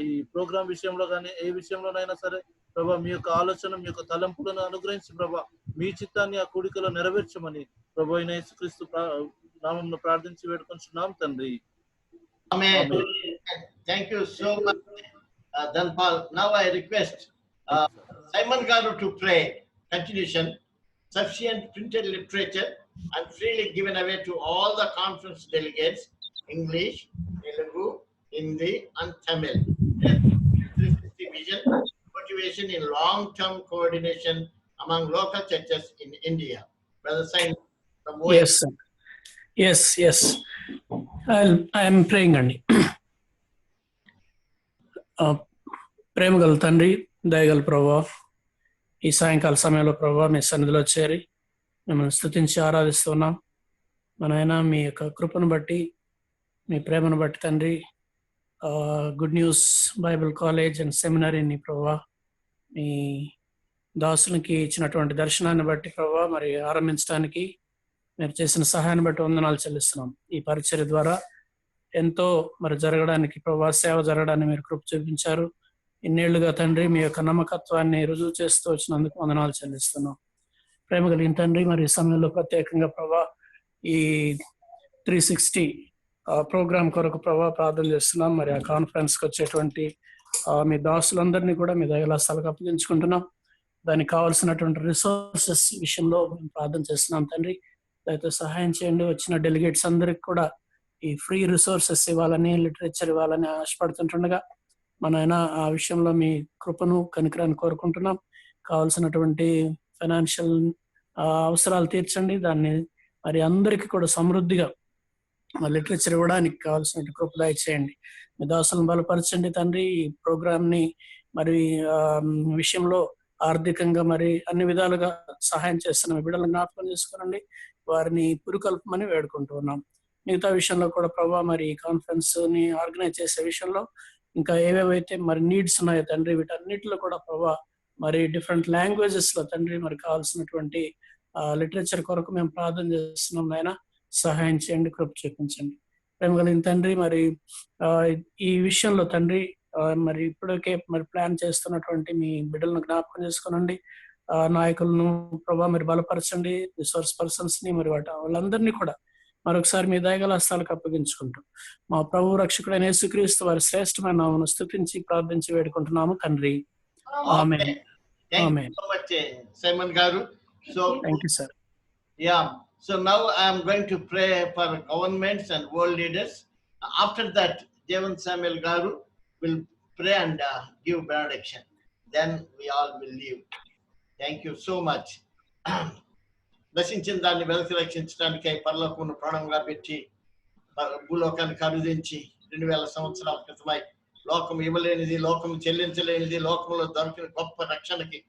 [SPEAKER 8] ఈ ప్రోగ్రామ్ విషయంలో కానీ ఏ విషయంలోనైనా సరే ప్రభా మీ యొక్క ఆలోచన, మీ యొక్క తలంపులను అనుగ్రహించి ప్రభా మీ చిత్తాన్ని ఆ కూడికలో నెరవేర్చమని ప్రభు అయిన యేసుక్రీస్తు నామమున ప్రార్థించి వేడుకొంచున్నాం తండ్రి.
[SPEAKER 2] Amen. Thank you so much, Dhanpal. Now I request Simon Garu to pray. Continuation. Sufficient printed literature and freely given away to all the conference delegates, English, Telugu, Hindi, and Tamil. 360 vision, motivation in long-term coordination among local churches in India. Brother Simon, from OAM.
[SPEAKER 9] Yes, sir. Yes. I am praying అండి. ప్రేమగల తండ్రి, దయగల ప్రభా, ఈ సాయంకాల సమయంలో ప్రభా మీ సన్నిధిలో చేరి మిమ్మల్ని స్తుతించి ఆరాధిస్తున్నాం. మనైనా మీ యొక్క కృపను బట్టి, మీ ప్రేమను బట్టి తండ్రి, good news Bible college and సెమినరీని ప్రభా మీ దాసులకి ఇచ్చినటువంటి దర్శనాన్ని బట్టి ప్రభా మరి ఆరంభించడానికి మీరు చేసిన సహాయాన్ని బట్టి వందనాలు చెల్లిస్తున్నాం. ఈ పరిచర్య ద్వారా ఎంతో మరి జరగడానికి ప్రభా సేవ జరగడానికి మీరు కృప చూపించారు. ఇన్నేళ్లుగా తండ్రి మీ యొక్క నమ్మకత్వాన్ని రుజువు చేస్తూ వచ్చినందుకు వందనాలు చెల్లిస్తున్నాం. ప్రేమ కలిగిన తండ్రి, మరి ఈ సమయంలో ప్రత్యేకంగా ప్రభా ఈ 360 ప్రోగ్రామ్ కొరకు ప్రభా ప్రార్థన చేస్తున్నాం. మరి ఆ కాన్ఫరెన్స్కి వచ్చేటువంటి మీ దాసులందరినీ కూడా మీ దయలాస్తాలకు అప్పగించుకుంటున్నాం. దానికి కావాల్సినటువంటి రిసోర్సెస్ విషయంలో మేము ప్రార్థన చేస్తున్నాం తండ్రి. దయతో సహాయం చేయండి. వచ్చిన డెలిగేట్స్ అందరికి కూడా ఈ ఫ్రీ రిసోర్సెస్ ఇవ్వాలని, లిటరేచర్ ఇవ్వాలని ఆశపడుతుంటుండగా మనైనా ఆ విషయంలో మీ కృపను, కనికరాన్ని కోరుకుంటున్నాం. కావాల్సినటువంటి ఫైనాన్షియల్ అవసరాలు తీర్చండి. దాన్ని మరి అందరికీ కూడా సమృద్ధిగా లిటరేచర్ ఇవ్వడానికి కావాల్సిన కృప దయచేయండి. మీ దాసులను బలపరచండి తండ్రి. ఈ ప్రోగ్రామ్ని మరి విషయంలో ఆర్థికంగా మరి అన్ని విధాలుగా సహాయం చేస్తున్న మీ బిడ్డలను జ్ఞాపకం చేసుకోనండి. వారిని పురుకల్పమని వేడుకుంటున్నాం. మిగతా విషయంలో కూడా ప్రభావ మరి ఈ కాన్ఫరెన్స్ ని ఆర్గనైజ్ చేసే విషయంలో ఇంకా ఏవేవైతే మరి నీడ్స్ ఉన్నాయో తండ్రి, వీటన్నిటిలో కూడా ప్రభావ మరి డిఫరెంట్ లాంగ్వేజెస్ లో తండ్రి మరి కావాల్సినటువంటి లిటరేచర్ కొరకు మేము ప్రార్థన చేస్తున్నాం. నాయన సహాయం చేయండి, కృప చూపించండి. ప్రేమ కలిగిన తండ్రి, మరి ఈ విషయంలో తండ్రి మరి ఇప్పటికే మరి ప్లాన్ చేస్తున్నటువంటి మీ బిడ్డలను జ్ఞాపకం చేసుకోనండి. నాయకులను ప్రభావ మీరు బలపరచండి. రిసోర్స్ పర్సన్స్ ని మరి వాళ్ళందరినీ కూడా మరొకసారి మీ దయగల హస్తాలకు అప్పగించుకుంటూ మా ప్రభు రక్షకుడైన యేసుక్రీస్తు వారి శ్రేష్టమైన నామమును స్తుతించి ప్రార్థించి వేడుకుంటున్నాము తండ్రి. ఆమేన్.
[SPEAKER 2] Thank you so much, Simon Garu. So
[SPEAKER 9] thank you sir.
[SPEAKER 2] Yeah. So now I am going to pray for governments and world leaders. After that, Devan Samuel Garu will pray and give benediction. Then we all will leave. Thank you so much. దర్శించిన దాన్ని వెలసి రక్షించడానికై పరలోకమును ప్రాణంగా పెట్టి భూలోకానికి అరుదించి 2000 సంవత్సరాల క్రితమై లోకం ఇవ్వలేనిది, లోకం చెల్లించలేనిది, లోకంలో దొరికిన గొప్ప రక్షణకి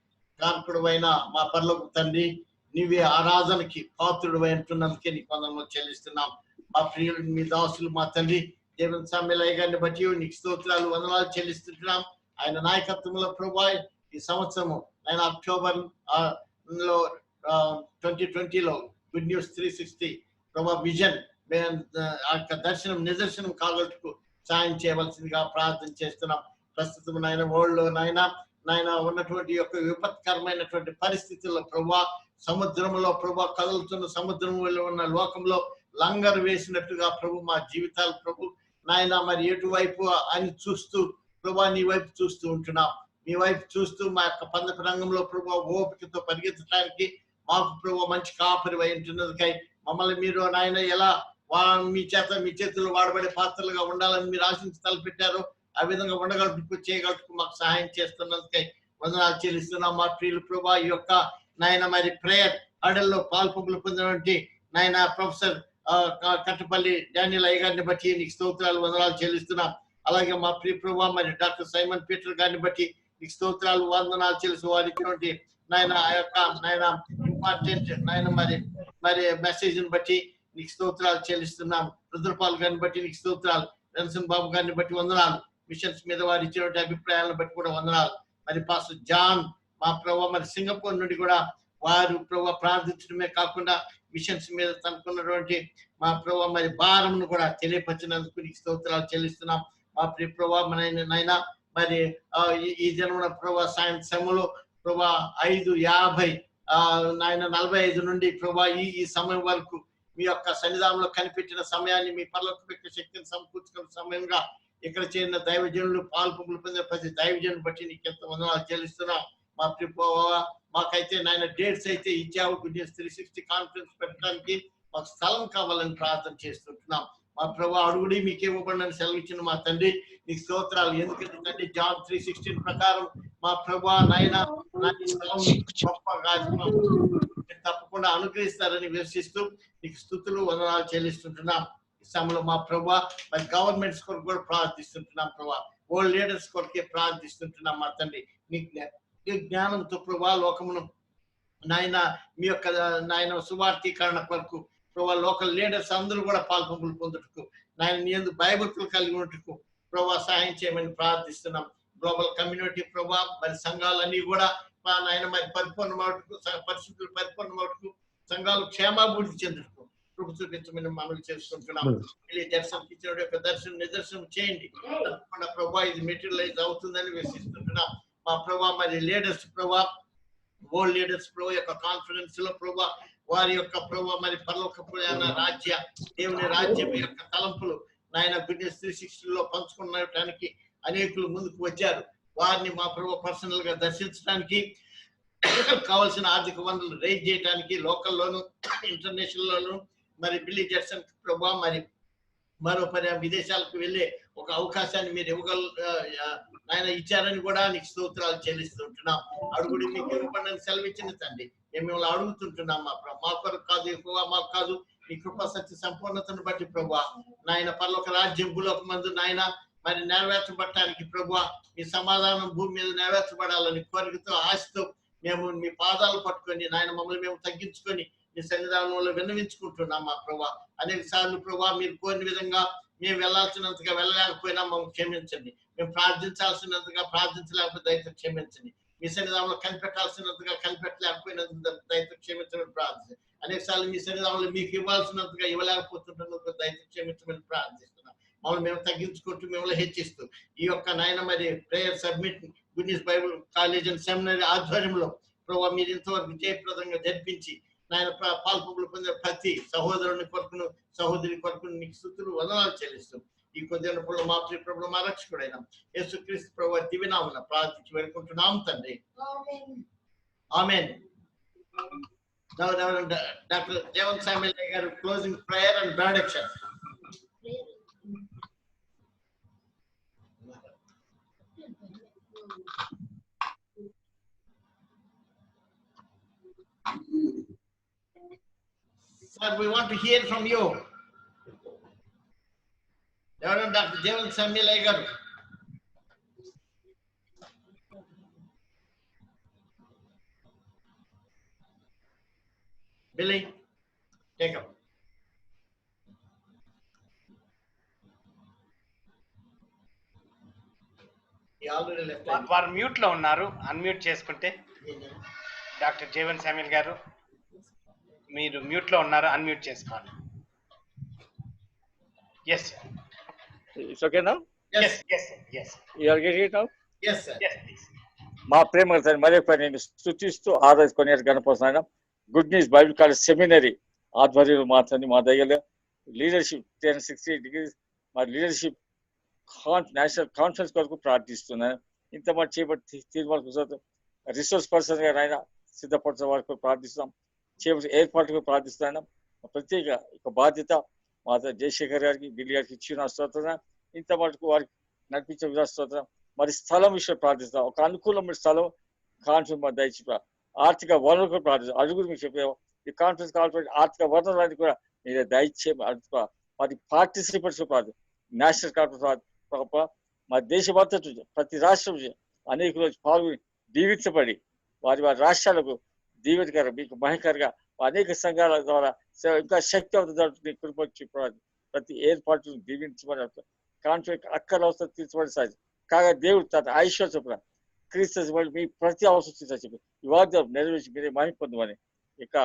[SPEAKER 2] కారకుడువైన మా పరలోక తండ్రి, నీవే ఆరాధనకి పాత్రుడు అంటున్నందుకే నీకు వందనములు చెల్లిస్తున్నాం. మా ప్రియుడు మీ దాసులు మా తండ్రి దేవన్ సామ్యలయ్య గారిని బట్టి నీకు స్తోత్రాలు, వందనాలు చెల్లిస్తున్నాం. ఆయన నాయకత్వంలో ప్రభా ఈ సంవత్సరము ఆయన అక్టోబర్ లో 2020లో గుడ్ న్యూస్ 360 ప్రభా విజన్ దర్శనం నిదర్శనం కాగట్టుకు సాయం చేయవలసిందిగా ప్రార్థన చేస్తున్నాం. ప్రస్తుతం నాయన వరల్డ్ లో నాయన ఉన్నటువంటి యొక్క విపత్కరమైనటువంటి పరిస్థితుల్లో ప్రభా సముద్రంలో ప్రభా కదులుతున్న సముద్రంలో ఉన్న లోకంలో లంగర్ వేసినట్టుగా ప్రభు మా జీవితాలు ప్రభు నాయన మరి ఎటువైపు అని చూస్తూ ప్రభా నీ వైపు చూస్తూ ఉంటున్నాం. మీ వైపు చూస్తూ మా యొక్క పందెపు రంగంలో ప్రభు ఓపికతో పరిగెత్తడానికి మాకు ప్రభు మంచి కాపరి ఉంటున్నదికై మమ్మల్ని మీరు నాయన ఎలా మీ చేతుల్లో వాడబడే పాత్రలుగా ఉండాలని మీరు ఆశించి తలపెట్టారు. ఆ విధంగా ఉండగలుగుతూ చేయగలుగుతూ మాకు సహాయం చేస్తున్నందుకై వందనాలు చెల్లిస్తున్నాం. మా ప్రియులు ప్రభా ఈ యొక్క నాయన మరి ప్రేయర్ హడల్లో పాల్పొంగులు పొందినటువంటి నాయన ప్రొఫెసర్ కట్టపల్లి డానియల్ అయ్య గారిని బట్టి నీకు స్తోత్రాలు వందనాలు చెల్లిస్తున్నాం. అలాగే మా ప్రియ ప్రభా మరి డాక్టర్ సైమన్ పీటర్ గారిని బట్టి నీకు స్తోత్రాలు వందనాలు చెల్లిస్తూ వారికి నాయన ఆ యొక్క నాయన ఇంపార్టెంట్ నాయన మరి మెసేజ్ ని బట్టి నీకు స్తోత్రాలు చెల్లిస్తున్నాం. రుద్రపాల్ గారిని బట్టి నీకు స్తోత్రాలు. రన్సన్ బాబు గారిని బట్టి వందనాలు. మిషన్స్ మీద వారు ఇచ్చినటువంటి అభిప్రాయాలను బట్టి కూడా వందనాలు. మరి పాస్టర్ జాన్ మా ప్రభావ మరి సింగపూర్ నుండి కూడా వారు ప్రభావ ప్రార్థించడమే కాకుండా మిషన్స్ మీద తనకున్నటువంటి మా ప్రభావ మరి భారంను కూడా తెలియపరిచినందుకు నీకు స్తోత్రాలు చెల్లిస్తున్నాం. మా ప్రియ ప్రభావ నైనా మరి ఈ జన్మన ప్రభావ సాయంత్రంలో ప్రభా 5:50 నాయన 45 నుండి ప్రభా ఈ సమయం వరకు మీ యొక్క సన్నిధానంలో కనిపెట్టిన సమయాన్ని మీ పరలోక శక్తిని సమకూర్చుకున్న సమయంగా ఇక్కడ చేరిన దైవజనులు పాల్పొంగులు పొందిన ప్రతి దైవజనులు బట్టి నీకు ఎంత వందనాలు చెల్లిస్తున్నాం. మా ప్రియ మాకైతే నాయన డేట్స్ అయితే ఇచ్చావు. గుడ్నెస్ 360 కాన్ఫరెన్స్ పెట్టడానికి మాకు స్థలం కావాలని ప్రార్థన చేస్తుంటున్నాం. మా ప్రభా అడుగుడి మీకు ఇవ్వబడినని సెలవిచ్చిన మా తండ్రి నీకు స్తోత్రాలు. ఎందుకంటే తండ్రి జాన్ 3:16 ప్రకారం మా ప్రభా నాయన గొప్ప కార్యక్రమం తప్పకుండా అనుగ్రహిస్తారని విశ్వసిస్తూ నీకు స్తుతులు వందనాలు చెల్లిస్తుంటున్నాం. ఈ సమయంలో మా ప్రభా మరి గవర్నమెంట్స్ కొరకు కూడా ప్రార్థిస్తుంటున్నాం. ప్రభా ఓల్డ్ లీడర్స్ కొరకే ప్రార్థిస్తుంటున్నాం. మా తండ్రి నీ జ్ఞానంతో ప్రభా లోకమును నాయన మీ యొక్క నాయన సువార్థీకరణ కొరకు ప్రభా లోకల్ లీడర్స్ అందరూ కూడా పాల్పొంగులు పొందుటకు నాయన నీ యందు భయభక్తులు కలిగి ఉన్నట్టుకు ప్రభా సహాయం చేయమని ప్రార్థిస్తున్నాం. గ్లోబల్ కమ్యూనిటీ ప్రభా మరి సంఘాలన్నీ కూడా నాయన మరి పరిపూర్ణమవుటకు పరిస్థితులు పరిపూర్ణమవుటకు సంఘాలు క్షేమాభివృద్ధి చెందుటకు కృప చూపించమని మనవి చేసుకుంటున్నాం. దర్శనం ఇచ్చిన యొక్క దర్శనం నిదర్శనం చేయండి. తప్పకుండా ప్రభా ఇది మెటీరియలైజ్ అవుతుందని విశ్వసిస్తున్నాం. మా ప్రభా మరి లీడర్స్ ప్రభా వరల్డ్ లీడర్స్ ప్రభా యొక్క కాన్ఫరెన్స్ లో ప్రభా వారి యొక్క ప్రభా మరి పరలోక రాజ్య దేవుని రాజ్యం యొక్క తలంపులు నాయన గుడ్నెస్ 360 పంచుకునడానికి అనేకులు ముందుకు వచ్చారు. వారిని మా ప్రభు పర్సనల్ గా దర్శించడానికి కావాల్సిన ఆర్థిక వనరులు రైజ్ చేయడానికి లోకల్లోను ఇంటర్నేషనల్ లోను మరి బిల్లీ జడ్సన్ ప్రభా మరి మరో విదేశాలకు వెళ్ళే ఒక అవకాశాన్ని మీరు ఆయన ఇచ్చారని కూడా నీకు స్తోత్రాలు చెల్లిస్తుంటున్నాం. అడుగుడి మీకు ఇవ్వబడిన సెలవిచ్చిన తండ్రి మేము మిమ్మల్ని అడుగుతుంటున్నాం. మా కొరకు కాదు ఎక్కువ మాకు కాదు నీ కృపా సత్య సంపూర్ణతను బట్టి ప్రభా నాయన పరలోక రాజ్యం భూలోక మందు నాయన మరి నెరవేర్చబడటానికి ప్రభా మీ సమాధానం భూమి మీద నెరవేర్చబడాలని కోరికతో ఆశతో మేము మీ పాదాలు పట్టుకొని నాయన మమ్మల్ని మేము తగ్గించుకొని మీ సన్నిధానంలో విన్నవించుకుంటున్నాం. మా ప్రభా అనేక సార్లు ప్రభా మీరు కోరిన విధంగా మేము వెళ్లాల్సినంతగా వెళ్ళలేకపోయినా మమ్మల్ని క్షమించండి. మేము ప్రార్థించాల్సినంతగా ప్రార్థించలేకపోతే దయతో క్షమించండి. మీ సన్నిధానంలో కనిపెట్టాల్సినంతగా కనిపెట్టలేకపోయినందుకు దయతో క్షమించమని ప్రార్థించండి. అనేక సార్లు మీ సన్నిధానంలో మీకు ఇవ్వాల్సినంతగా ఇవ్వలేకపోతుంటున్నందుకు దయతో క్షమించమని ప్రార్థిస్తున్నాం. మమ్మల్ని మేము తగ్గించుకుంటూ మిమ్మల్ని హెచ్చిస్తూ ఈ యొక్క నాయన మరి prayer submit goodness Bible college and seminary ఆధ్వర్యంలో ప్రభావ మీరు ఇంతవరకు జయప్రదంగా జరిపించి నాయన పాల్పొంగులు పొందిన ప్రతి సహోదరుని కొరకును సహోదరి కొరకును నీకు స్తుతులు వందనాలు చెల్లిస్తూ ఈ కొద్దిగా మా ప్రియ ప్రభువు మా రక్షకుడైన యేసుక్రీస్తు ప్రభువు దివ్యనామమున ప్రార్థించి వేడుకుంటున్నాం తండ్రి. ఆమేన్. డాక్టర్ జేవన్ శామ్యూల్ గారు closing prayer and benediction. Sir, we want to hear from you. Dr. Jevan Samuel Aigar. Billy, take up. He already left.
[SPEAKER 3] వారు మ్యూట్ లో ఉన్నారు. అన్మ్యూట్ చేసుకుంటే డాక్టర్ జేవన్ శామ్యూల్ గారు మీరు మ్యూట్ లో ఉన్నారు. అన్మ్యూట్ చేసుకోండి. Yes.
[SPEAKER 6] It's okay now?
[SPEAKER 3] Yes.
[SPEAKER 6] You are getting it now?
[SPEAKER 2] Yes, sir.
[SPEAKER 3] Yes, please.
[SPEAKER 6] మా ప్రేమ మరొక నేను స్తుతిస్తూ ఆరాధించుకునే గణపరుస్తున్నాను. Good news Bible college seminary ఆధ్వర్యంలో మాత్రమే మా దగ్గర లీడర్షిప్ 360 degrees మా లీడర్షిప్ నేషనల్ కాన్ఫరెన్స్ కొరకు ప్రార్థిస్తున్నాను. ఇంత మంది చేపట్టి తీర్మానం రిసోర్స్ పర్సన్ గా ఆయన సిద్ధపరచే వరకు ప్రార్థిస్తున్నాం. చేపట్టి ఏర్పాటుకు ప్రార్థిస్తున్నాను. ప్రత్యేక ఒక బాధ్యత మాత జయశేఖర్ గారికి గిల్లి గారికి ఇచ్చిన స్తోత్రం, ఇంత మటుకు వారికి నడిపించిన స్తోత్రం. మరి స్థలం విషయం ప్రార్థిస్తాం, ఒక అనుకూలమైన స్థలం కాన్ఫరెన్స్ మరి దయచి ఆర్థిక వనరులు ప్రార్థిస్తాం. అడుగురు మీకు చెప్పాము, ఈ కాన్ఫరెన్స్ కావాల్సిన ఆర్థిక వనరులన్నీ కూడా మీరు దయచే అడుగుతా. మరి పార్టిసిపెంట్స్ ప్రార్థన, నేషనల్ కాన్ఫరెన్స్ మరి దేశమంతా ప్రతి రాష్ట్రం అనేక పాల్గొని దీవించబడి వారి రాష్ట్రాలకు దీవెనకరం మీకు మహికరంగా అనేక సంఘాల ద్వారా ఇంకా శక్తివంతం కృపొచ్చి ప్రతి ఏర్పాటును దీవించమని కాన్ఫరెన్స్ అక్కల అవసరం తీర్చబడి సాధ్యం కాగా దేవుడు తన ఐశ్వర్య క్రీస్తు మీ ప్రతి అవసరం తీర్చి ఈ వాగ్దానం నెరవేర్చి మీరే మహిమ పొందమని ఇక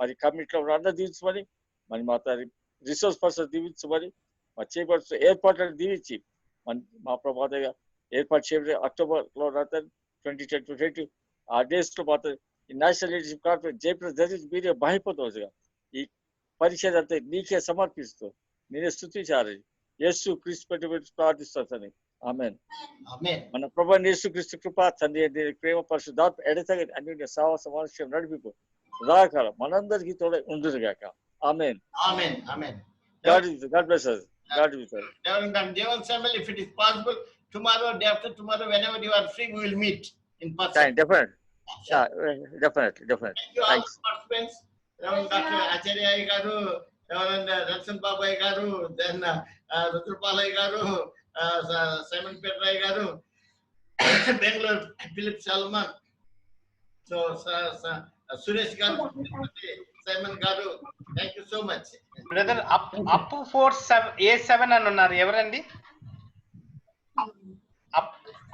[SPEAKER 6] మరి కమిటీలో అందరూ దీవించమని మరి మా రిసోర్స్ పర్సన్ దీవించమని మా చేయబడుతున్న ఏర్పాట్లను దీవించి మా ప్రభాతంగా ఏర్పాటు చేయబడి అక్టోబర్లో 2020 ఆ డేస్ లో మాత్రం ఈ నేషనల్ లీడర్షిప్ కాన్ఫరెన్స్ జయప్రద జరిగి మీరే మహిమపొందవచ్చుగా ఈ పరిచయం అంతా నీకే సమర్పిస్తూ నేనే స్తుతించాలని యేసు క్రీస్తు పెట్టి ప్రార్థిస్తాను. ఆమేన్. మన ప్రభు యేసు క్రీస్తు కృప తండ్రి ప్రేమ పరిశుద్ధాత్మ ఎడతగని అన్యోన్య సహవాస మనుష్యం నడిపిపు సదాకాలం మనందరికీ తోడే ఉండునుగాక. ఆమేన్.
[SPEAKER 2] Amen. Amen.
[SPEAKER 6] God bless us. God bless us.
[SPEAKER 2] Reverend Devan Samuel, if it is possible, tomorrow, day after tomorrow, whenever you are free, we will meet in person.
[SPEAKER 6] Definitely. Yeah, definitely.
[SPEAKER 2] Thank you all participants. Reverend Dr. Acharya garu, Reverend Ransan Babai garu, then Rudrapalai garu, Simon Petrai garu, Bangalore Philip Salman. So Suresh garu, Simon garu, thank you so much.
[SPEAKER 3] Brother అప్పు 4A7 అని ఉన్నారు, ఎవరండి?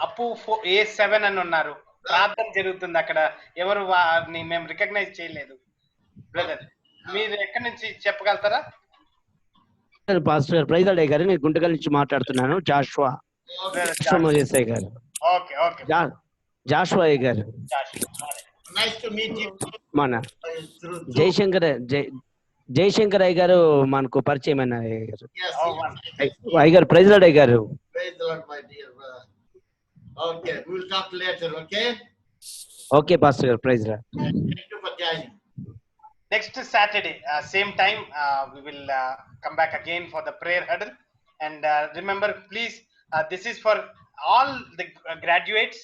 [SPEAKER 3] అప్పు A7 అని ఉన్నారు, ప్రార్థన జరుగుతుంది అక్కడ, ఎవరు వారిని మేము రికగ్నైజ్ చేయలేదు. బ్రదర్ మీరు ఎక్కడి నుంచి చెప్పగలుగుతారా?
[SPEAKER 10] పాస్టర్ ప్రైజ్ అడే గారు, నేను గుంటకల్ నుంచి మాట్లాడుతున్నాను. జాషువా గారు.
[SPEAKER 3] ఓకే ఓకే,
[SPEAKER 10] జాషువా గారు,
[SPEAKER 2] Nice to meet you.
[SPEAKER 10] మన జయశంకర్ అయ్య గారు మనకు పరిచయం అయిన అయ్యగారు. ప్రైజ్ లార్డ్ అయ్యగారు.
[SPEAKER 2] Praise the Lord, my dear brother. Okay, we will talk later, okay?
[SPEAKER 10] Okay, Pastor గారు, praise lord.
[SPEAKER 2] Thank you for joining.
[SPEAKER 3] Next Saturday, same time, we will come back again for the prayer huddle. And remember, please, this is for all the graduates.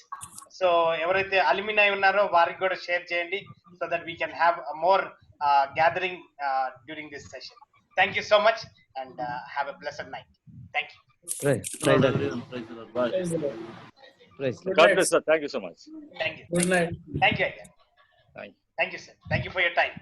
[SPEAKER 3] So, ఎవరైతే alumni ఉన్నారో వారికి కూడా share చేయండి, so that we can have a more gathering during this session. Thank you so much, and have a blessed night. Thank you.
[SPEAKER 10] Praise the Lord. Bye. Praise the Lord.
[SPEAKER 6] God bless you. Thank you so much.
[SPEAKER 3] Thank you.
[SPEAKER 7] Good night.
[SPEAKER 3] Thank you again.
[SPEAKER 6] Thank you.
[SPEAKER 3] Thank you, sir. Thank you for your time.